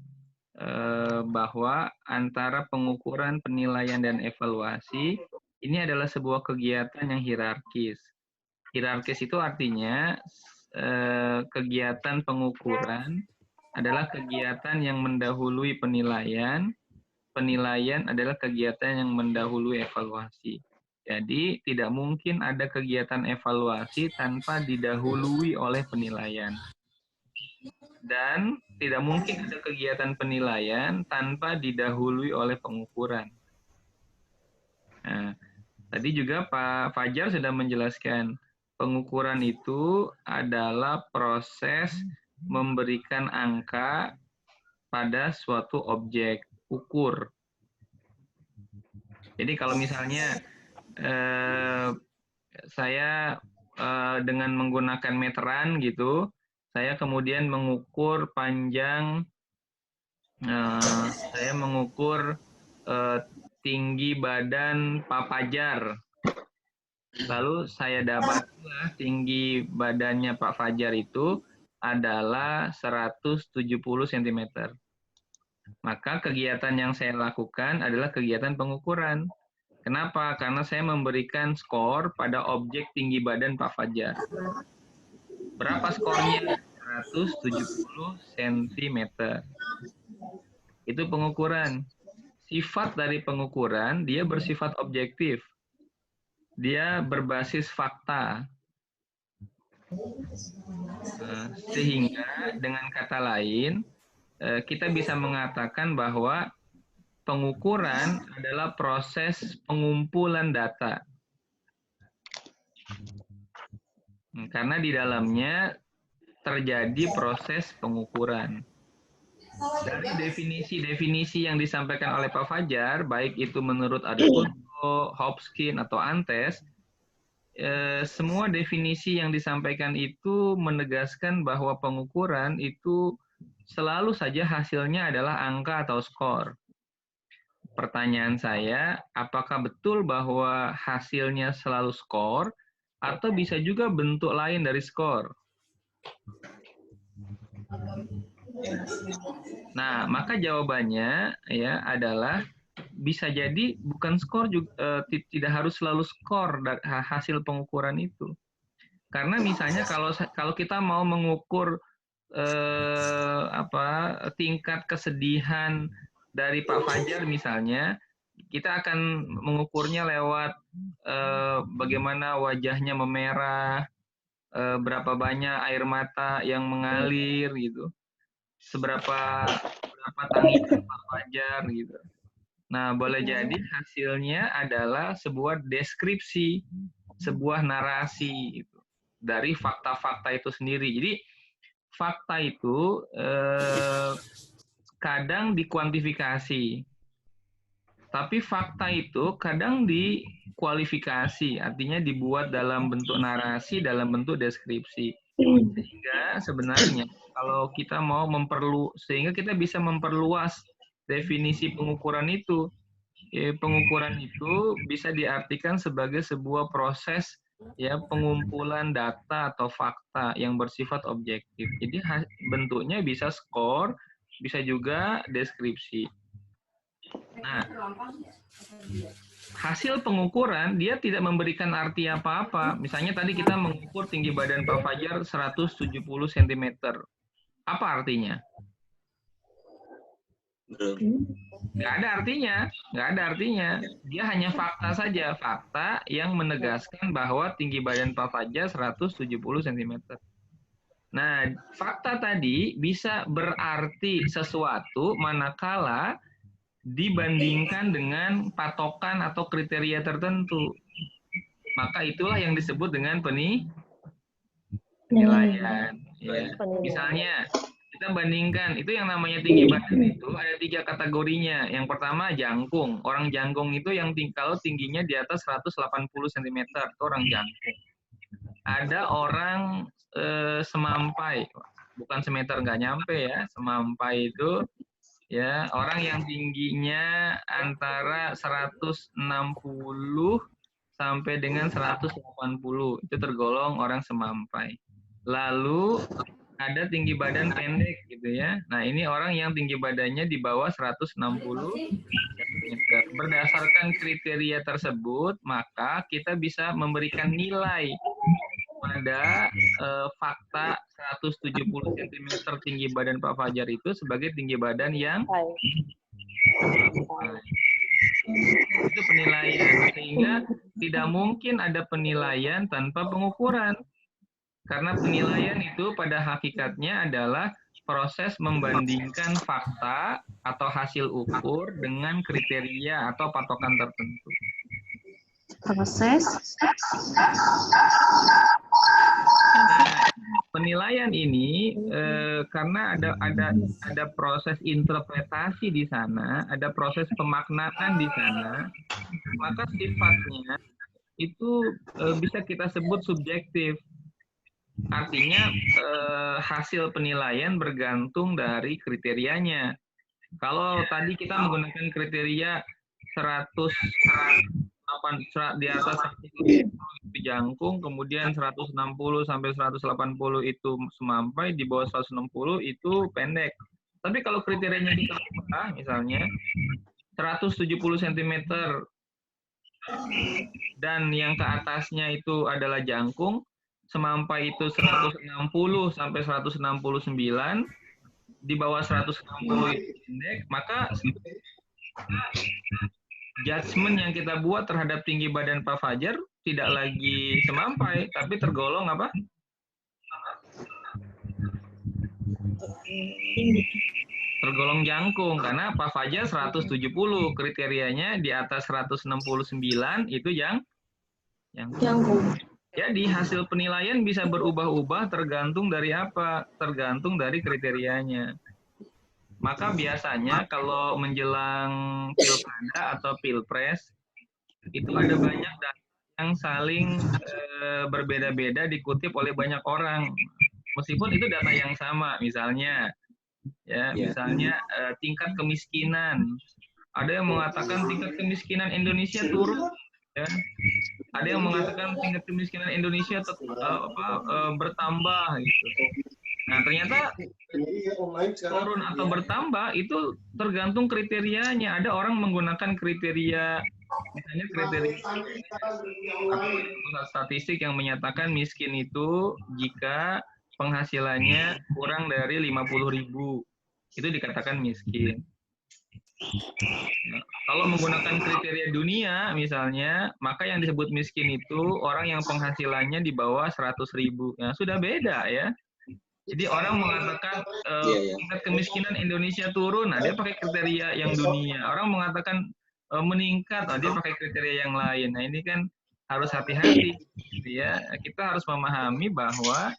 bahwa antara pengukuran, penilaian, dan evaluasi ini adalah sebuah kegiatan yang hierarkis. Hierarkis itu artinya kegiatan pengukuran adalah kegiatan yang mendahului penilaian, penilaian adalah kegiatan yang mendahului evaluasi. Jadi tidak mungkin ada kegiatan evaluasi tanpa didahului oleh penilaian. Dan tidak mungkin ada kegiatan penilaian tanpa didahului oleh pengukuran. Nah, tadi juga Pak Fajar sudah menjelaskan, pengukuran itu adalah proses memberikan angka pada suatu objek ukur. Jadi kalau misalnya saya dengan menggunakan meteran gitu, saya kemudian mengukur panjang, saya mengukur tinggi badan Pak Fajar. Lalu saya dapatlah tinggi badannya Pak Fajar itu adalah 170 cm. Maka kegiatan yang saya lakukan adalah kegiatan pengukuran. Kenapa? Karena saya memberikan skor pada objek tinggi badan Pak Fajar. Berapa skornya? 170 cm. Itu pengukuran. Sifat dari pengukuran, dia bersifat objektif. Dia berbasis fakta. Sehingga dengan kata lain, kita bisa mengatakan bahwa pengukuran adalah proses pengumpulan data. Karena di dalamnya terjadi proses pengukuran. Dari definisi-definisi yang disampaikan oleh Pak Fajar, baik itu menurut Adorno, Hopkins, atau Antes, semua definisi yang disampaikan itu menegaskan bahwa pengukuran itu selalu saja hasilnya adalah angka atau skor. Pertanyaan saya, apakah betul bahwa hasilnya selalu skor, atau bisa juga bentuk lain dari skor? Nah, maka jawabannya ya adalah bisa jadi bukan skor juga, tidak harus selalu skor dari hasil pengukuran itu. Karena misalnya kalau kita mau mengukur tingkat kesedihan dari Pak Fajar misalnya, kita akan mengukurnya lewat bagaimana wajahnya memerah, berapa banyak air mata yang mengalir gitu, seberapa tangisan Pak Fajar gitu. Nah, boleh jadi hasilnya adalah sebuah deskripsi, sebuah narasi gitu, dari fakta-fakta itu sendiri. Jadi fakta itu kadang dikuantifikasi. Tapi fakta itu kadang dikualifikasi, artinya dibuat dalam bentuk narasi, dalam bentuk deskripsi. Sehingga sebenarnya kalau kita mau sehingga kita bisa memperluas definisi pengukuran itu. Pengukuran itu bisa diartikan sebagai sebuah proses ya pengumpulan data atau fakta yang bersifat objektif. Jadi bentuknya bisa skor, bisa juga deskripsi. Nah, hasil pengukuran dia tidak memberikan arti apa-apa. Misalnya tadi kita mengukur tinggi badan Pak Fajar 170 cm. Apa artinya? Nggak ada artinya, nggak ada artinya. Dia hanya fakta saja, fakta yang menegaskan bahwa tinggi badan Pak Fajar 170 cm. Nah, fakta tadi bisa berarti sesuatu manakala dibandingkan dengan patokan atau kriteria tertentu. Maka itulah yang disebut dengan penilaian. Ya. Misalnya, kita bandingkan, itu yang namanya tinggi badan itu ada 3 kategorinya. Yang pertama jangkung. Orang jangkung itu yang kalau tingginya di atas 180 cm, itu orang jangkung. Ada orang semampai, bukan semeter, nggak nyampe ya, semampai itu ya orang yang tingginya antara 160 sampai dengan 180 itu tergolong orang semampai. Lalu ada tinggi badan pendek gitu ya. Nah, ini orang yang tinggi badannya di bawah 160 cm. Berdasarkan kriteria tersebut, maka kita bisa memberikan nilai pada fakta 170 cm tinggi badan Pak Fajar itu sebagai tinggi badan yang itu penilaian, sehingga tidak mungkin ada penilaian tanpa pengukuran, karena penilaian itu pada hakikatnya adalah proses membandingkan fakta atau hasil ukur dengan kriteria atau patokan tertentu. Proses. Nah, penilaian ini karena ada proses interpretasi di sana, ada proses pemaknaan di sana, maka sifatnya itu bisa kita sebut subjektif. Artinya hasil penilaian bergantung dari kriterianya. Kalau tadi kita menggunakan kriteria 100 di atas 100 itu jangkung, kemudian 160 sampai 180 itu semampai, di bawah 160 itu pendek. Tapi kalau kriterianya kita ubah, misalnya 170 cm dan yang ke atasnya itu adalah jangkung, semampai itu 160 sampai 169, di bawah 160 itu pendek, maka judgement yang kita buat terhadap tinggi badan Pak Fajar tidak lagi semampai, tapi tergolong apa? Tergolong jangkung, karena Pak Fajar 170, kriterianya di atas 169 itu jangkung. Jadi hasil penilaian bisa berubah-ubah tergantung dari apa? Tergantung dari kriterianya. Maka biasanya kalau menjelang pilkada atau pilpres, itu ada banyak data yang saling berbeda-beda dikutip oleh banyak orang. Meskipun itu data yang sama, misalnya tingkat kemiskinan. Ada yang mengatakan tingkat kemiskinan Indonesia turun, ya. Ada yang mengatakan tingkat kemiskinan Indonesia bertambah gitu. Nah, ternyata turun atau bertambah itu tergantung kriterianya. Ada orang menggunakan kriteria, misalnya kriteria pusat statistik yang menyatakan miskin itu jika penghasilannya kurang dari 50.000, itu dikatakan miskin. Nah, kalau menggunakan kriteria dunia misalnya, maka yang disebut miskin itu orang yang penghasilannya di bawah 100.000. Nah, sudah beda ya. Jadi orang mengatakan tingkat kemiskinan Indonesia turun, nah dia pakai kriteria yang dunia. Orang mengatakan meningkat, nah dia pakai kriteria yang lain. Nah ini kan harus hati-hati, ya. Kita harus memahami bahwa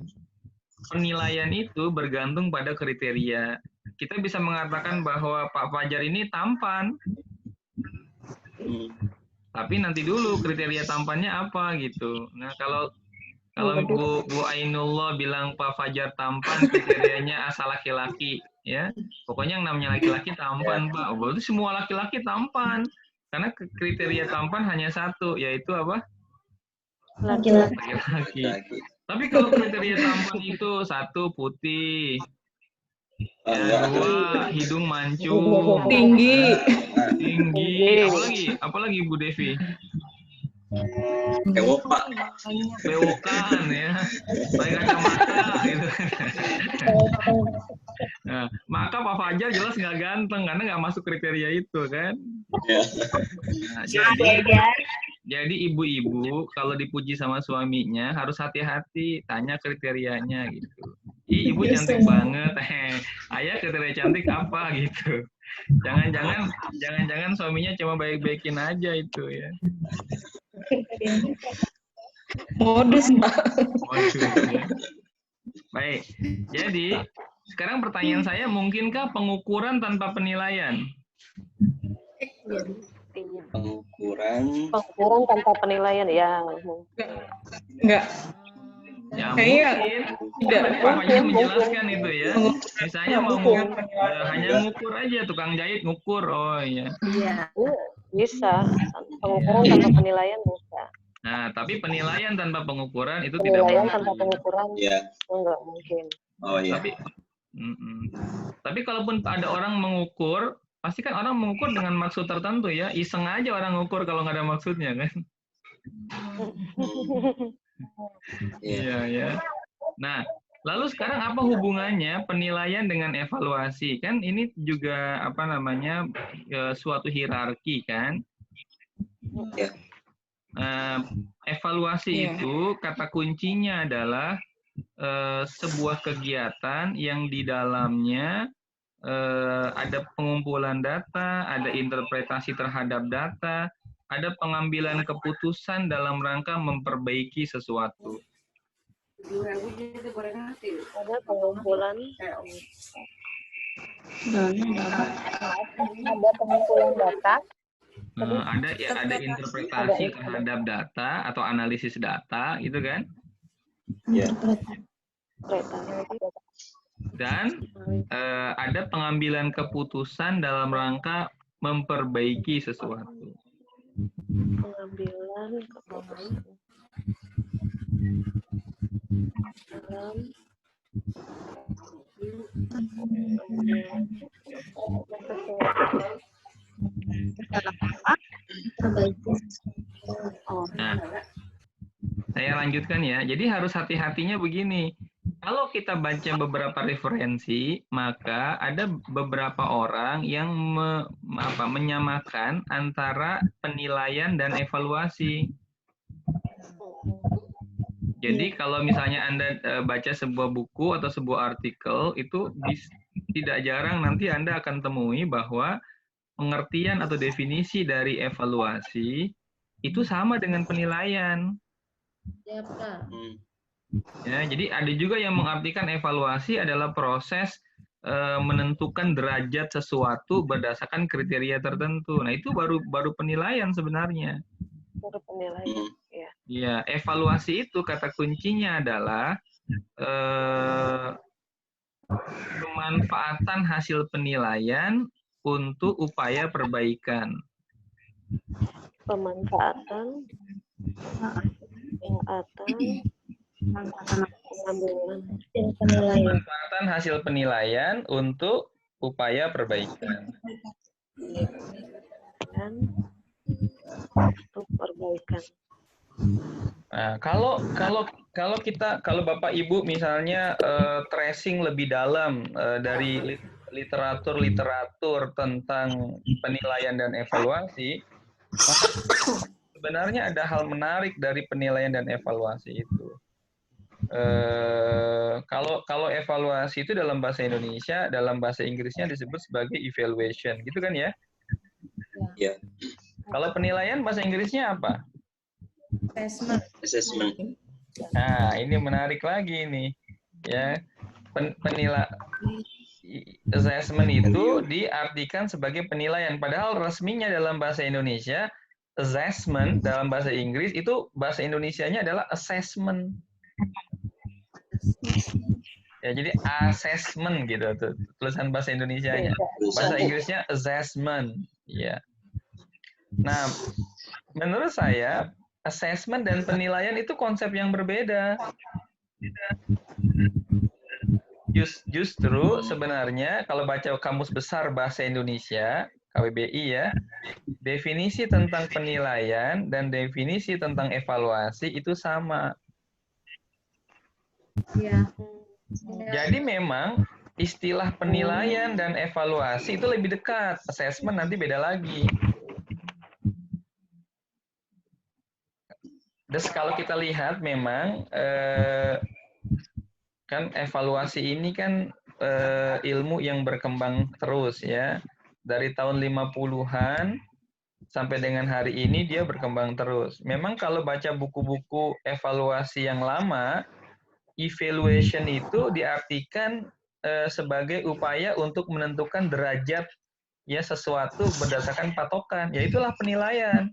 penilaian itu bergantung pada kriteria. kita bisa mengatakan bahwa Pak Fajar ini tampan. Tapi nanti dulu kriteria tampannya apa gitu. Nah, kalau Bu Ainullah bilang Pak Fajar tampan, kriterianya asal laki-laki, ya. Pokoknya yang namanya laki-laki tampan, Pak. Berarti semua laki-laki tampan. Karena kriteria tampan hanya satu, yaitu apa? Laki-laki. Tapi kalau kriteria tampan itu satu putih, ya, dua hidung mancung, tinggi, apalagi Bu Devi? Bewokan ya, pakai kacamata gitu. Nah, maka Pak Fajar jelas nggak ganteng karena nggak masuk kriteria itu kan. Nah, jadi ibu-ibu kalau dipuji sama suaminya harus hati-hati, tanya kriterianya gitu. Ih, ibu cantik banget, ayah kriteria cantik apa gitu. Jangan-jangan suaminya cuma baik-baikin aja itu ya. Modus, Pak. Modus, ya. Baik, jadi sekarang pertanyaan saya, mungkinkah pengukuran tanpa penilaian? Pengukuran tanpa penilaian ya. Enggak. Ya mungkin. Tidak. Papanya menjelaskan itu ya. Misalnya mau hanya ngukur aja, tukang jahit ngukur. Oh iya. Iya. Bisa. Pengukuran tanpa penilaian bisa. Nah, tapi penilaian tanpa pengukuran itu penilaian tidak mungkin. Tanpa pengukuran enggak mungkin. Oh iya. Tapi kalaupun ada orang mengukur, pasti kan orang mengukur dengan maksud tertentu ya. Iseng aja orang mengukur kalau nggak ada maksudnya kan. Iya ya. Nah, lalu sekarang apa hubungannya penilaian dengan evaluasi? Kan ini juga apa namanya suatu hierarki kan? Ya. Evaluasi itu kata kuncinya adalah sebuah kegiatan yang di dalamnya ada pengumpulan data, ada interpretasi terhadap data, ada pengambilan keputusan dalam rangka memperbaiki sesuatu. Ada pengumpulan. Ada pengumpulan data. Ada interpretasi terhadap data atau analisis data, gitu kan? Ya. Dan ada pengambilan keputusan dalam rangka memperbaiki sesuatu. Pengambilan keputusan. Nah, saya lanjutkan ya. Jadi harus hati-hatinya begini. Kalau kita baca beberapa referensi, maka ada beberapa orang yang menyamakan antara penilaian dan evaluasi. Jadi kalau misalnya Anda baca sebuah buku atau sebuah artikel, itu tidak jarang nanti Anda akan temui bahwa pengertian atau definisi dari evaluasi itu sama dengan penilaian. Ya, Pak. Ya, jadi ada juga yang mengartikan evaluasi adalah proses menentukan derajat sesuatu berdasarkan kriteria tertentu. Nah, itu baru penilaian sebenarnya. Baru penilaian, ya. Ya, evaluasi itu kata kuncinya adalah pemanfaatan hasil penilaian untuk upaya perbaikan. Pemanfaatan Pemanfaatan hasil penilaian untuk upaya perbaikan. Untuk perbaikan. Nah, kalau Bapak Ibu misalnya tracing lebih dalam dari literatur tentang penilaian dan evaluasi, maka sebenarnya ada hal menarik dari penilaian dan evaluasi itu. Kalau evaluasi itu dalam bahasa Indonesia, dalam bahasa Inggrisnya disebut sebagai evaluation, gitu kan ya? Ya. Kalau penilaian bahasa Inggrisnya apa? Assessment. Nah, ini menarik lagi nih, ya. assessment itu diartikan sebagai penilaian. Padahal resminya dalam bahasa Indonesia, assessment dalam bahasa Inggris itu bahasa Indonesianya adalah assessment. Ya, jadi assessment gitu tuh tulisan bahasa Indonesianya. Bahasa Inggrisnya assessment. Ya. Nah, menurut saya assessment dan penilaian itu konsep yang berbeda. Justru sebenarnya kalau baca Kamus Besar Bahasa Indonesia, KBBI ya, definisi tentang penilaian dan definisi tentang evaluasi itu sama. Iya. Jadi memang istilah penilaian dan evaluasi itu lebih dekat. Assessment nanti beda lagi. Terus kalau kita lihat memang kan evaluasi ini kan ilmu yang berkembang terus ya. Dari tahun 50-an sampai dengan hari ini dia berkembang terus. Memang kalau baca buku-buku evaluasi yang lama, evaluation itu diartikan sebagai upaya untuk menentukan derajat ya sesuatu berdasarkan patokan, yaitulah penilaian.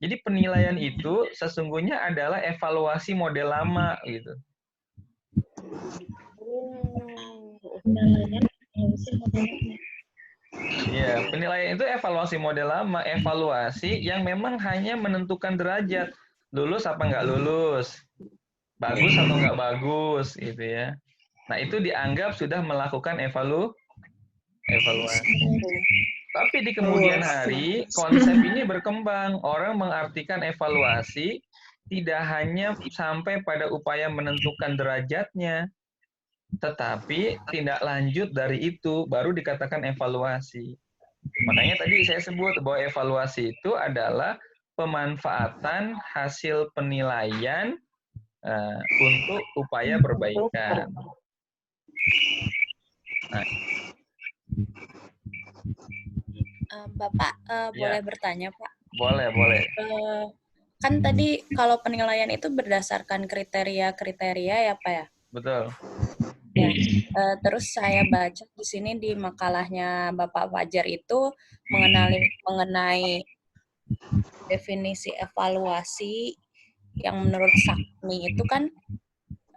Jadi penilaian itu sesungguhnya adalah evaluasi model lama gitu. Ya, penilaian itu evaluasi model lama, evaluasi yang memang hanya menentukan derajat, lulus apa nggak lulus, bagus atau nggak bagus, gitu ya. Nah, itu dianggap sudah melakukan evaluasi. Tapi di kemudian hari, konsep ini berkembang. Orang mengartikan evaluasi tidak hanya sampai pada upaya menentukan derajatnya, tetapi tindak lanjut dari itu baru dikatakan evaluasi. Makanya tadi saya sebut bahwa evaluasi itu adalah pemanfaatan hasil penilaian untuk upaya perbaikan. Nah, Bapak boleh bertanya, Pak? Boleh, boleh. Kan tadi kalau penilaian itu berdasarkan kriteria-kriteria ya, Pak ya? Betul. Ya. Terus saya baca di sini di makalahnya Bapak Fajar itu mengenai definisi evaluasi yang menurut Sakmi itu kan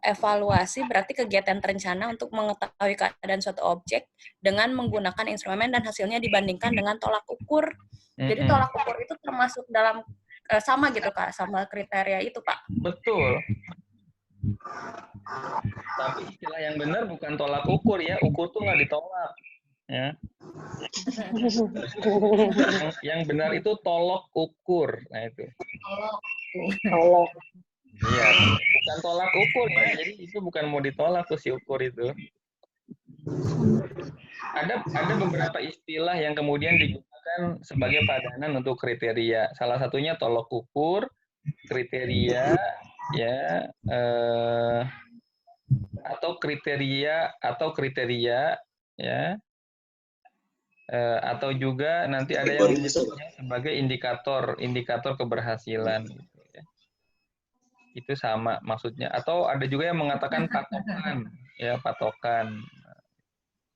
evaluasi berarti kegiatan terencana untuk mengetahui keadaan suatu objek dengan menggunakan instrumen dan hasilnya dibandingkan dengan tolak ukur. Jadi tolak ukur itu termasuk dalam sama gitu Kak, sama kriteria itu Pak. Betul. Tapi istilah yang benar bukan tolak ukur ya, ukur tuh nggak ditolak. Ya. Yang benar itu tolok ukur. Nah itu. Tolok. Iya, bukan tolak ukur ya. Jadi itu bukan mau ditolak tuh si ukur itu. Ada beberapa istilah yang kemudian digunakan sebagai padanan untuk kriteria. Salah satunya tolok ukur, kriteria, ya, atau kriteria, ya, atau juga nanti ada yang disebutnya sebagai indikator keberhasilan. Itu sama maksudnya. Atau ada juga yang mengatakan patokan, ya patokan.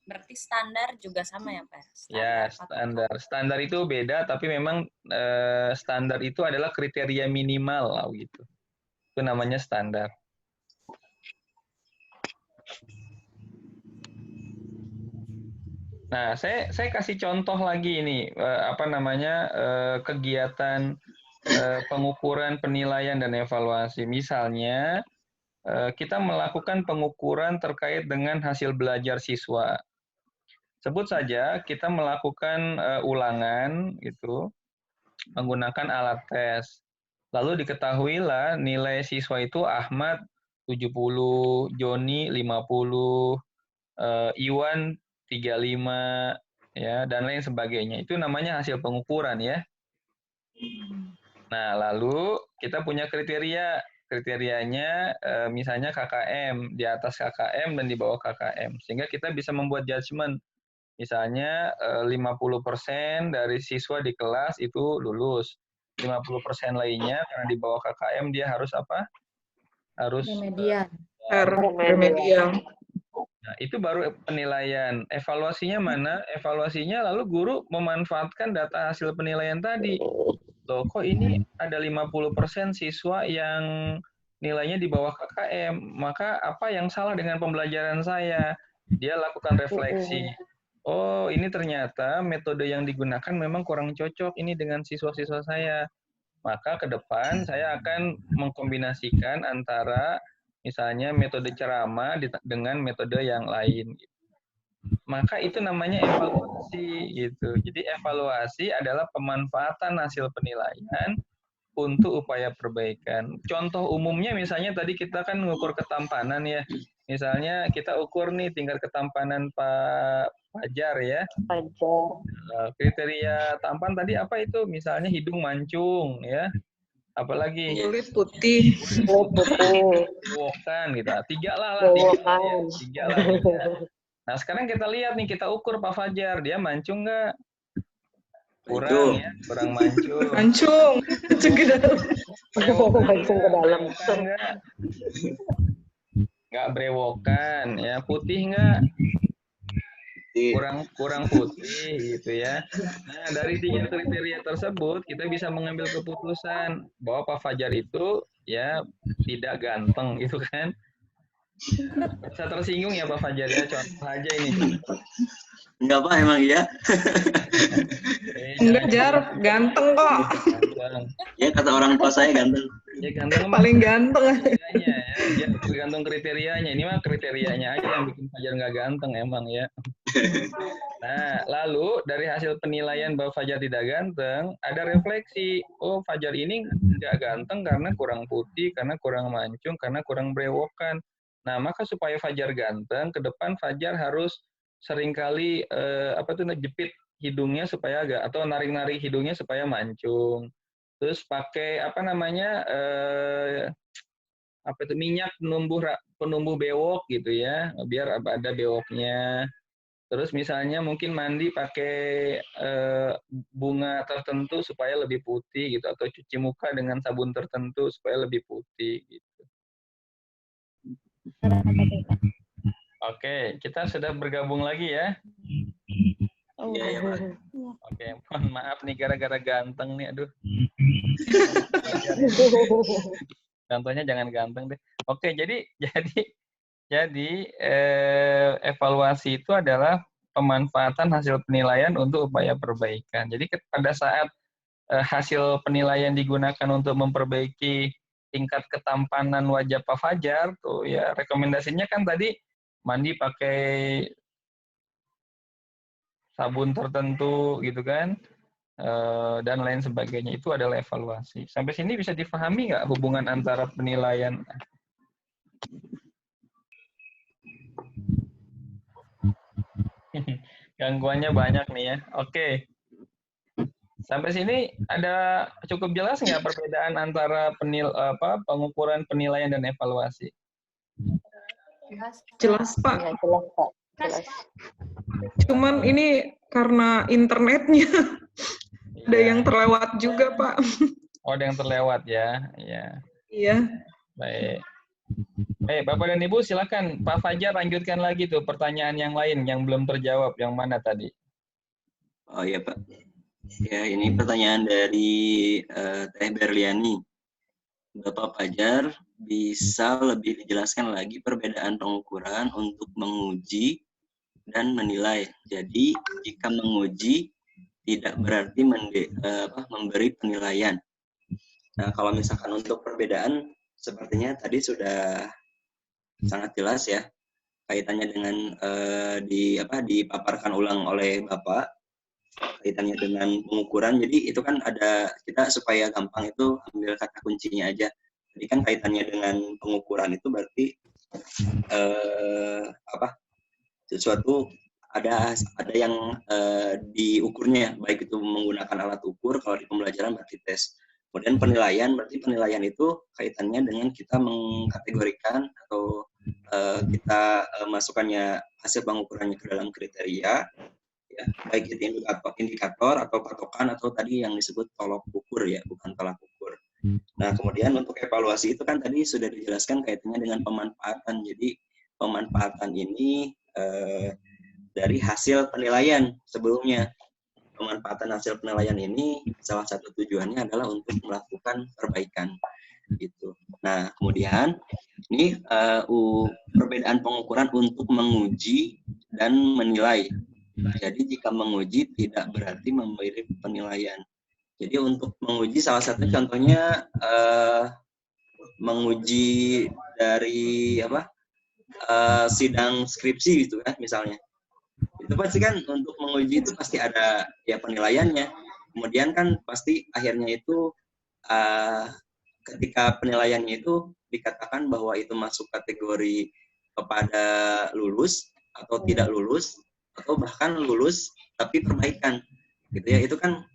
Berarti standar juga sama ya Pak? Ya, standar. Standar itu beda, tapi memang standar itu adalah kriteria minimal lah gitu. Itu namanya standar. Nah, saya kasih contoh lagi ini kegiatan pengukuran, penilaian dan evaluasi. Misalnya kita melakukan pengukuran terkait dengan hasil belajar siswa. Sebut saja kita melakukan ulangan gitu menggunakan alat tes. Lalu diketahuilah nilai siswa itu Ahmad 70, Joni 50, Iwan 35 ya dan lain sebagainya. Itu namanya hasil pengukuran ya. Nah, lalu kita punya kriteria. Kriterianya misalnya KKM, di atas KKM dan di bawah KKM. Sehingga kita bisa membuat judgement. Misalnya 50% dari siswa di kelas itu lulus. 50% lainnya karena di bawah KKM dia harus apa? Harus remedial. Remedial. Nah, itu baru penilaian. Evaluasinya mana? Evaluasinya lalu guru memanfaatkan data hasil penilaian tadi. Loh, kok ini ada 50% siswa yang nilainya di bawah KKM? Maka apa yang salah dengan pembelajaran saya? Dia lakukan refleksi. Oh, ini ternyata metode yang digunakan memang kurang cocok ini dengan siswa-siswa saya. Maka ke depan saya akan mengkombinasikan antara misalnya metode ceramah dengan metode yang lain. Maka itu namanya evaluasi gitu. Jadi evaluasi adalah pemanfaatan hasil penilaian untuk upaya perbaikan. Contoh umumnya misalnya tadi kita kan mengukur ketampanan ya. Misalnya kita ukur nih tingkat ketampanan Pak Fajar ya. Kriteria tampan tadi apa itu? Misalnya hidung mancung ya. Apalagi Kulit putih. bewokan gitu. Tiga lah. Nah sekarang kita lihat nih, kita ukur Pak Fajar, dia mancung nggak? Kurang ya, kurang mancung. Mancung ke dalam. Mancung ke dalam. Nggak brewokan ya, putih nggak? Kurang putih gitu ya. Nah dari 3 kriteria tersebut kita bisa mengambil keputusan bahwa Pak Fajar itu ya tidak ganteng gitu kan. Saya tersinggung ya Pak Fajar ya, contoh aja ini. Enggak Pak, emang iya. Enggak, Jar, ganteng kok. Ya kata orang tua saya ganteng. Ya ganteng paling ganteng. Ya, dia tergantung kriterianya. Ini mah kriterianya aja yang bikin Fajar nggak ganteng emang ya. Nah, lalu dari hasil penilaian bahwa Fajar tidak ganteng, ada refleksi. Oh, Fajar ini nggak ganteng karena kurang putih, karena kurang mancung, karena kurang brewokan. Nah, maka supaya Fajar ganteng, ke depan Fajar harus seringkali jepit hidungnya supaya agak, atau narik-narik hidungnya supaya mancung. Terus pakai minyak penumbuh bewok gitu ya, biar ada bewoknya. Terus misalnya mungkin mandi pakai bunga tertentu supaya lebih putih gitu, atau cuci muka dengan sabun tertentu supaya lebih putih gitu. Oke, kita sudah bergabung lagi ya. Iya, Pak. Oke, mohon maaf nih gara-gara ganteng nih, aduh. Contohnya jangan ganteng deh. Oke, jadi evaluasi itu adalah pemanfaatan hasil penilaian untuk upaya perbaikan. Jadi pada saat hasil penilaian digunakan untuk memperbaiki tingkat ketampanan wajah Pak Fajar, tuh ya rekomendasinya kan tadi mandi pakai sabun tertentu gitu kan, dan lain sebagainya. Itu adalah evaluasi. Sampai sini bisa difahami nggak hubungan antara penilaian? Gangguannya banyak nih ya. Oke. Sampai sini ada cukup jelas nggak perbedaan antara pengukuran penilaian dan evaluasi? Jelas, Pak. Ya, jelas, Pak. Jelas. Cuman ini karena internetnya ada yang terlewat juga, Pak. Oh, ada yang terlewat ya. Iya. Iya. Baik. Bapak dan Ibu silakan Pak Fajar lanjutkan lagi tuh pertanyaan yang lain yang belum terjawab, yang mana tadi? Oh iya Pak. Ya ini pertanyaan dari Teh Berliani. Bapak Fajar bisa lebih dijelaskan lagi perbedaan pengukuran untuk menguji dan menilai. Jadi jika menguji tidak berarti memberi penilaian. Nah kalau misalkan untuk perbedaan sepertinya tadi sudah sangat jelas ya kaitannya dengan dipaparkan ulang oleh Bapak kaitannya dengan pengukuran. Jadi itu kan ada, kita supaya gampang itu ambil kata kuncinya aja. Jadi kan kaitannya dengan pengukuran itu berarti sesuatu ada yang diukurnya, baik itu menggunakan alat ukur, kalau di pembelajaran berarti tes. Kemudian penilaian, berarti penilaian itu kaitannya dengan kita mengkategorikan atau kita masukkannya hasil pengukurannya ke dalam kriteria, ya, baik itu indikator atau patokan atau tadi yang disebut tolok ukur ya, bukan tolak ukur. Nah kemudian untuk evaluasi itu kan tadi sudah dijelaskan kaitannya dengan pemanfaatan. Jadi pemanfaatan ini dari hasil penilaian sebelumnya. Pemanfaatan hasil penilaian ini salah satu tujuannya adalah untuk melakukan perbaikan gitu. Nah, kemudian ini perbedaan pengukuran untuk menguji dan menilai. Jadi jika menguji tidak berarti memberi penilaian. Jadi untuk menguji salah satu contohnya menguji dari sidang skripsi gitu kan misalnya. Itu pasti kan untuk menguji itu pasti ada ya penilaiannya. Kemudian kan pasti akhirnya itu ketika penilaiannya itu dikatakan bahwa itu masuk kategori kepada lulus atau tidak lulus atau bahkan lulus tapi perbaikan gitu ya. Itu kan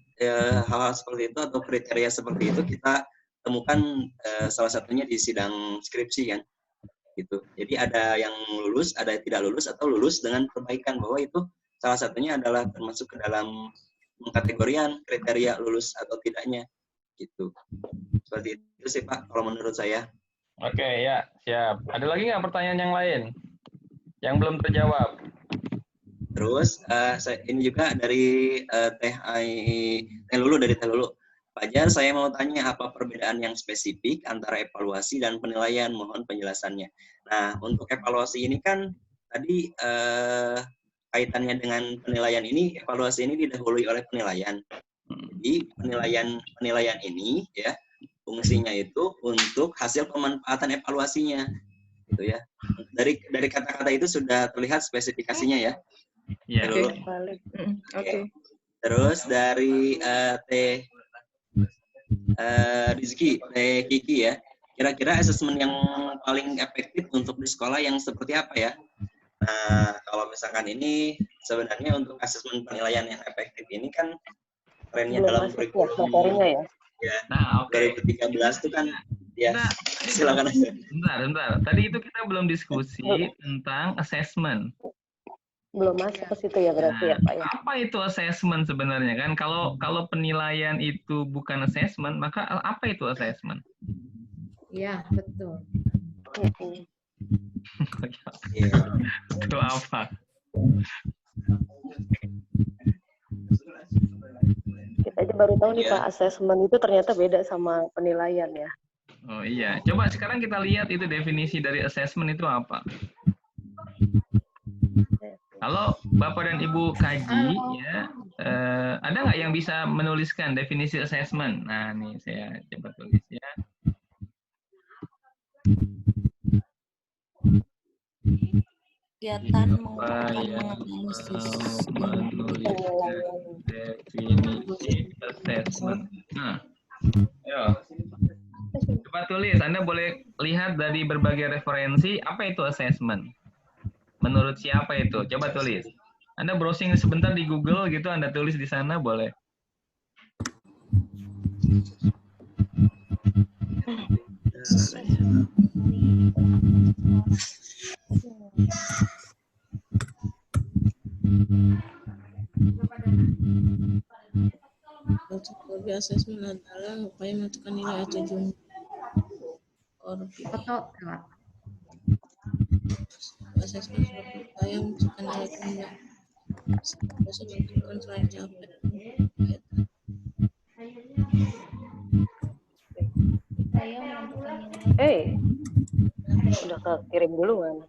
hal-hal seperti itu atau kriteria seperti itu kita temukan salah satunya di sidang skripsi kan gitu. Jadi ada yang lulus, ada yang tidak lulus atau lulus dengan perbaikan, bahwa itu salah satunya adalah termasuk ke dalam pengkategorian kriteria lulus atau tidaknya gitu. Seperti itu sih Pak kalau menurut saya. Oke, ya, siap. Ada lagi nggak pertanyaan yang lain yang belum terjawab? Terus ini juga dari Teh Lulu dari Teh Lulu. Pak Jar, saya mau tanya apa perbedaan yang spesifik antara evaluasi dan penilaian? Mohon penjelasannya. Nah, untuk evaluasi ini kan tadi kaitannya dengan penilaian ini, evaluasi ini didahului oleh penilaian. Jadi penilaian ini ya fungsinya itu untuk hasil pemanfaatan evaluasinya, gitu ya. Dari kata-kata itu sudah terlihat spesifikasinya ya. Iya. Oke. Terus dari Teh Rizky, Kiki ya, kira-kira asesmen yang paling efektif untuk di sekolah yang seperti apa ya? Nah, kalau misalkan ini sebenarnya untuk asesmen penilaian yang efektif ini kan trennya dalam kurikulum ya. Nah, 2013 itu kan ya. Silakan aja. Bentar. Tadi itu kita belum diskusi tentang assessment. Belum masuk ke situ ya berarti ya Pak ya. Apa itu assessment sebenarnya kan? Kalau penilaian itu bukan assessment, maka apa itu assessment? Iya, betul. Itu apa? Kita aja baru tahu nih Pak, assessment itu ternyata beda sama penilaian ya. Oh iya, coba sekarang kita lihat itu definisi dari assessment itu apa. Kalau Bapak dan Ibu kaji, ya, ada nggak yang bisa menuliskan definisi assessment? Nah, nih saya coba tulis ya. Kegiatan menganalisis definisi assessment. Nah, ayo. Coba tulis, Anda boleh lihat dari berbagai referensi, apa itu assessment? Menurut siapa itu? Coba tulis. Anda browsing sebentar di Google gitu, Anda tulis di sana boleh. Metodologi asesmen adalah upaya menentukan nilai atau jumlah asesmen sebagai upaya menentukan nilai jumlah biasa menentukan selanjutnya apa Udah kekirim duluan.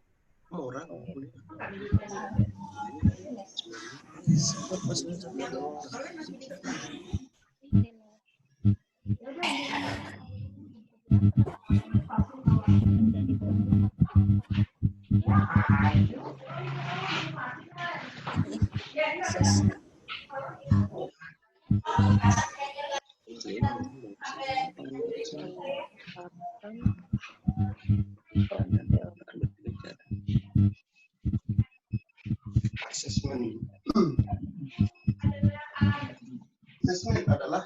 Assessment adalah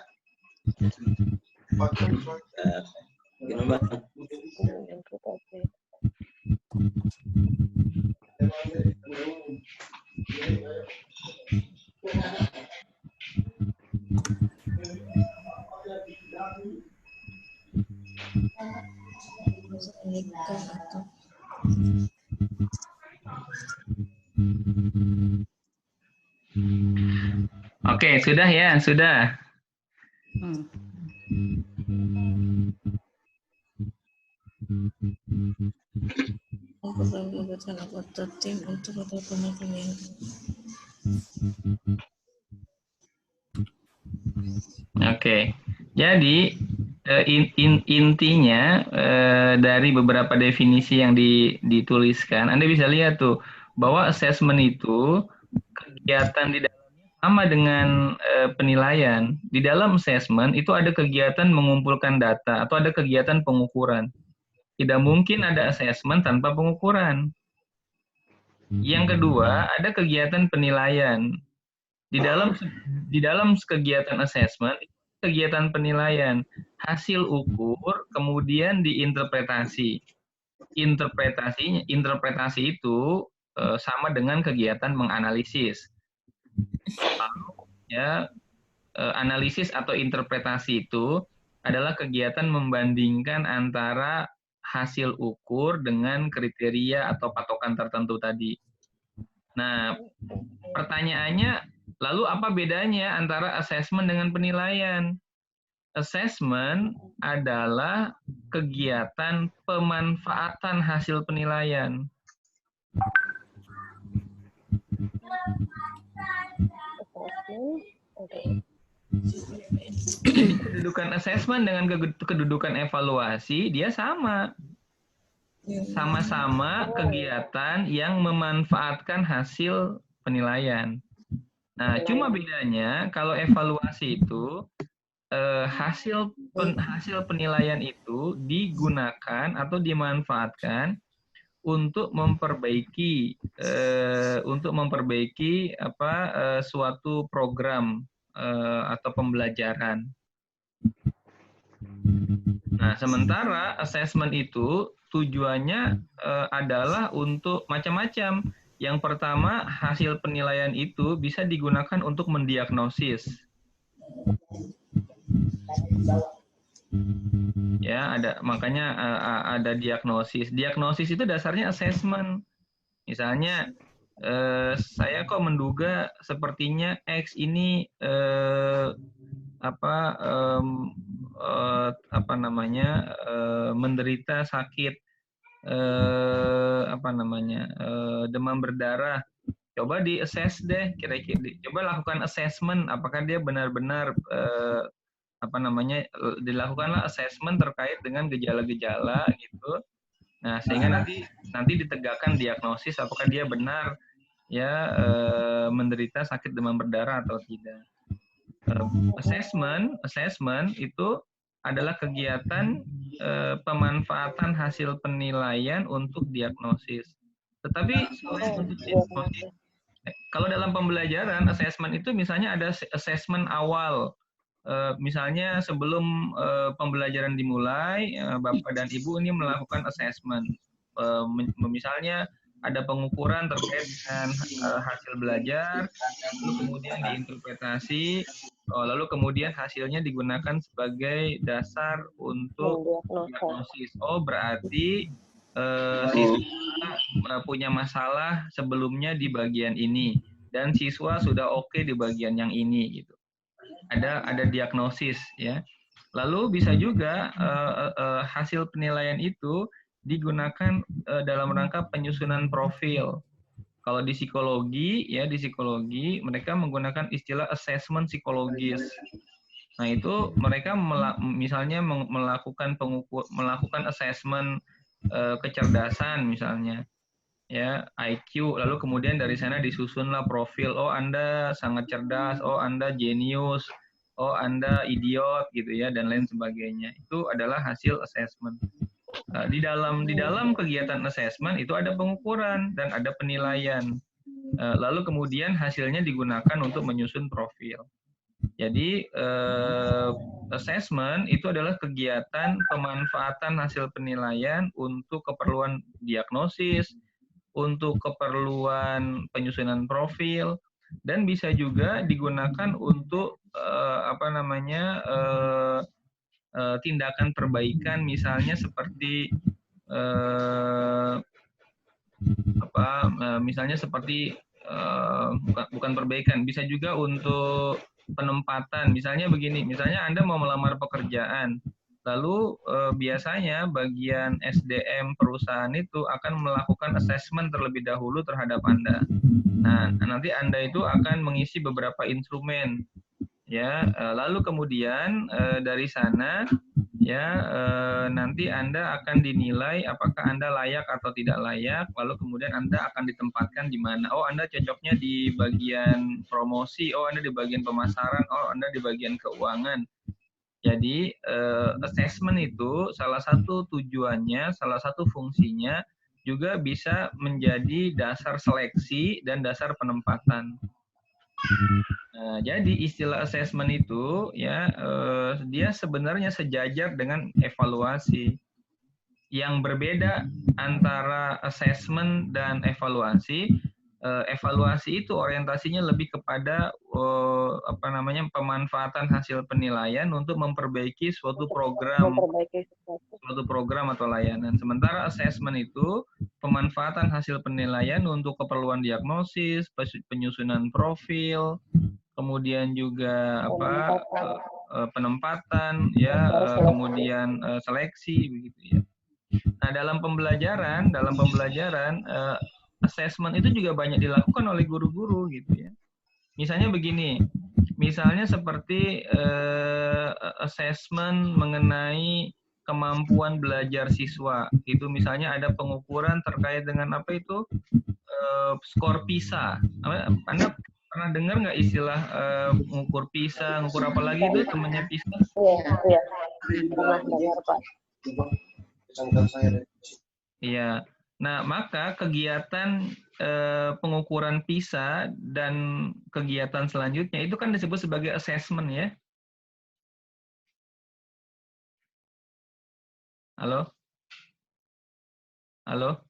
Oke, sudah ya, sudah. Memperlihatkan anggota tim untuk penelitian. Oke, jadi intinya dari beberapa definisi yang dituliskan, Anda bisa lihat tuh bahwa assessment itu kegiatan di dalamnya sama dengan penilaian. Di dalam assessment itu ada kegiatan mengumpulkan data atau ada kegiatan pengukuran. Tidak mungkin ada assessment tanpa pengukuran. Yang kedua, ada kegiatan penilaian. Di dalam kegiatan assessment, kegiatan penilaian, hasil ukur, kemudian diinterpretasi. Interpretasi itu sama dengan kegiatan menganalisis. Lalu, ya, analisis atau interpretasi itu adalah kegiatan membandingkan antara hasil ukur dengan kriteria atau patokan tertentu tadi. Nah, pertanyaannya, lalu apa bedanya antara assessment dengan penilaian? Assessment adalah kegiatan pemanfaatan hasil penilaian. Kedudukan assessment dengan kedudukan evaluasi, dia sama. Sama-sama kegiatan yang memanfaatkan hasil penilaian. Nah, cuma bedanya kalau evaluasi itu hasil penilaian itu digunakan atau dimanfaatkan untuk memperbaiki suatu program atau pembelajaran. Nah, sementara assessment itu tujuannya adalah untuk macam-macam. Yang pertama, hasil penilaian itu bisa digunakan untuk mendiagnosis. Ya, makanya ada diagnosis. Diagnosis itu dasarnya assessment. Misalnya, saya kok menduga sepertinya X ini menderita sakit demam berdarah. Coba di-assess deh, kira-kira coba lakukan assessment apakah dia benar-benar dilakukanlah assessment terkait dengan gejala-gejala gitu. Nah, sehingga nanti ditegakkan diagnosis apakah dia benar ya menderita sakit demam berdarah atau tidak. Assessment itu adalah kegiatan pemanfaatan hasil penilaian untuk diagnosis. Tetapi untuk diagnosis, kalau dalam pembelajaran assessment itu misalnya ada assessment awal. Misalnya sebelum pembelajaran dimulai, Bapak dan Ibu ini melakukan assessment. Misalnya ada pengukuran terkait dengan hasil belajar, lalu kemudian diinterpretasi, lalu kemudian hasilnya digunakan sebagai dasar untuk diagnosis. Oh, berarti siswa punya masalah sebelumnya di bagian ini, dan siswa sudah oke di bagian yang ini, gitu. Ada diagnosis, ya. Lalu bisa juga hasil penilaian itu digunakan dalam rangka penyusunan profil. Kalau di psikologi, mereka menggunakan istilah assessment psikologis. Nah, itu mereka misalnya melakukan assessment kecerdasan misalnya, ya, IQ, lalu kemudian dari sana disusunlah profil. Oh, Anda sangat cerdas, oh, Anda jenius, oh, Anda idiot, gitu ya, dan lain sebagainya. Itu adalah hasil assessment. Di dalam kegiatan assessment itu ada pengukuran dan ada penilaian. Lalu kemudian hasilnya digunakan untuk menyusun profil. Jadi assessment itu adalah kegiatan pemanfaatan hasil penilaian untuk keperluan diagnosis, untuk keperluan penyusunan profil, dan bisa juga digunakan untuk tindakan perbaikan, misalnya seperti bukan perbaikan, bisa juga untuk penempatan. Misalnya begini, misalnya Anda mau melamar pekerjaan, lalu biasanya bagian SDM perusahaan itu akan melakukan assessment terlebih dahulu terhadap Anda. Nah, nanti Anda itu akan mengisi beberapa instrumen, ya. Lalu kemudian dari sana, ya, nanti Anda akan dinilai apakah Anda layak atau tidak layak. Lalu kemudian Anda akan ditempatkan di mana. Oh, Anda cocoknya di bagian promosi. Oh, Anda di bagian pemasaran. Oh, Anda di bagian keuangan. Jadi assessment itu salah satu tujuannya, salah satu fungsinya juga bisa menjadi dasar seleksi dan dasar penempatan. Nah, jadi istilah assessment itu ya dia sebenarnya sejajar dengan evaluasi. Yang berbeda antara assessment dan evaluasi, evaluasi itu orientasinya lebih kepada pemanfaatan hasil penilaian untuk memperbaiki suatu program atau layanan. Sementara assessment itu pemanfaatan hasil penilaian untuk keperluan diagnosis, penyusunan profil, kemudian juga penempatan, ya, kemudian seleksi, begitu ya. Nah, dalam pembelajaran assessment itu juga banyak dilakukan oleh guru-guru, gitu ya. Misalnya begini, misalnya seperti assessment mengenai kemampuan belajar siswa. Itu misalnya ada pengukuran terkait dengan apa itu skor PISA. Anda pernah dengar nggak istilah mengukur PISA, mengukur apa lagi itu temannya PISA? Iya, pernah dengar Pak. Iya. Nah, maka kegiatan pengukuran PISA dan kegiatan selanjutnya itu kan disebut sebagai assessment, ya. Halo? Halo?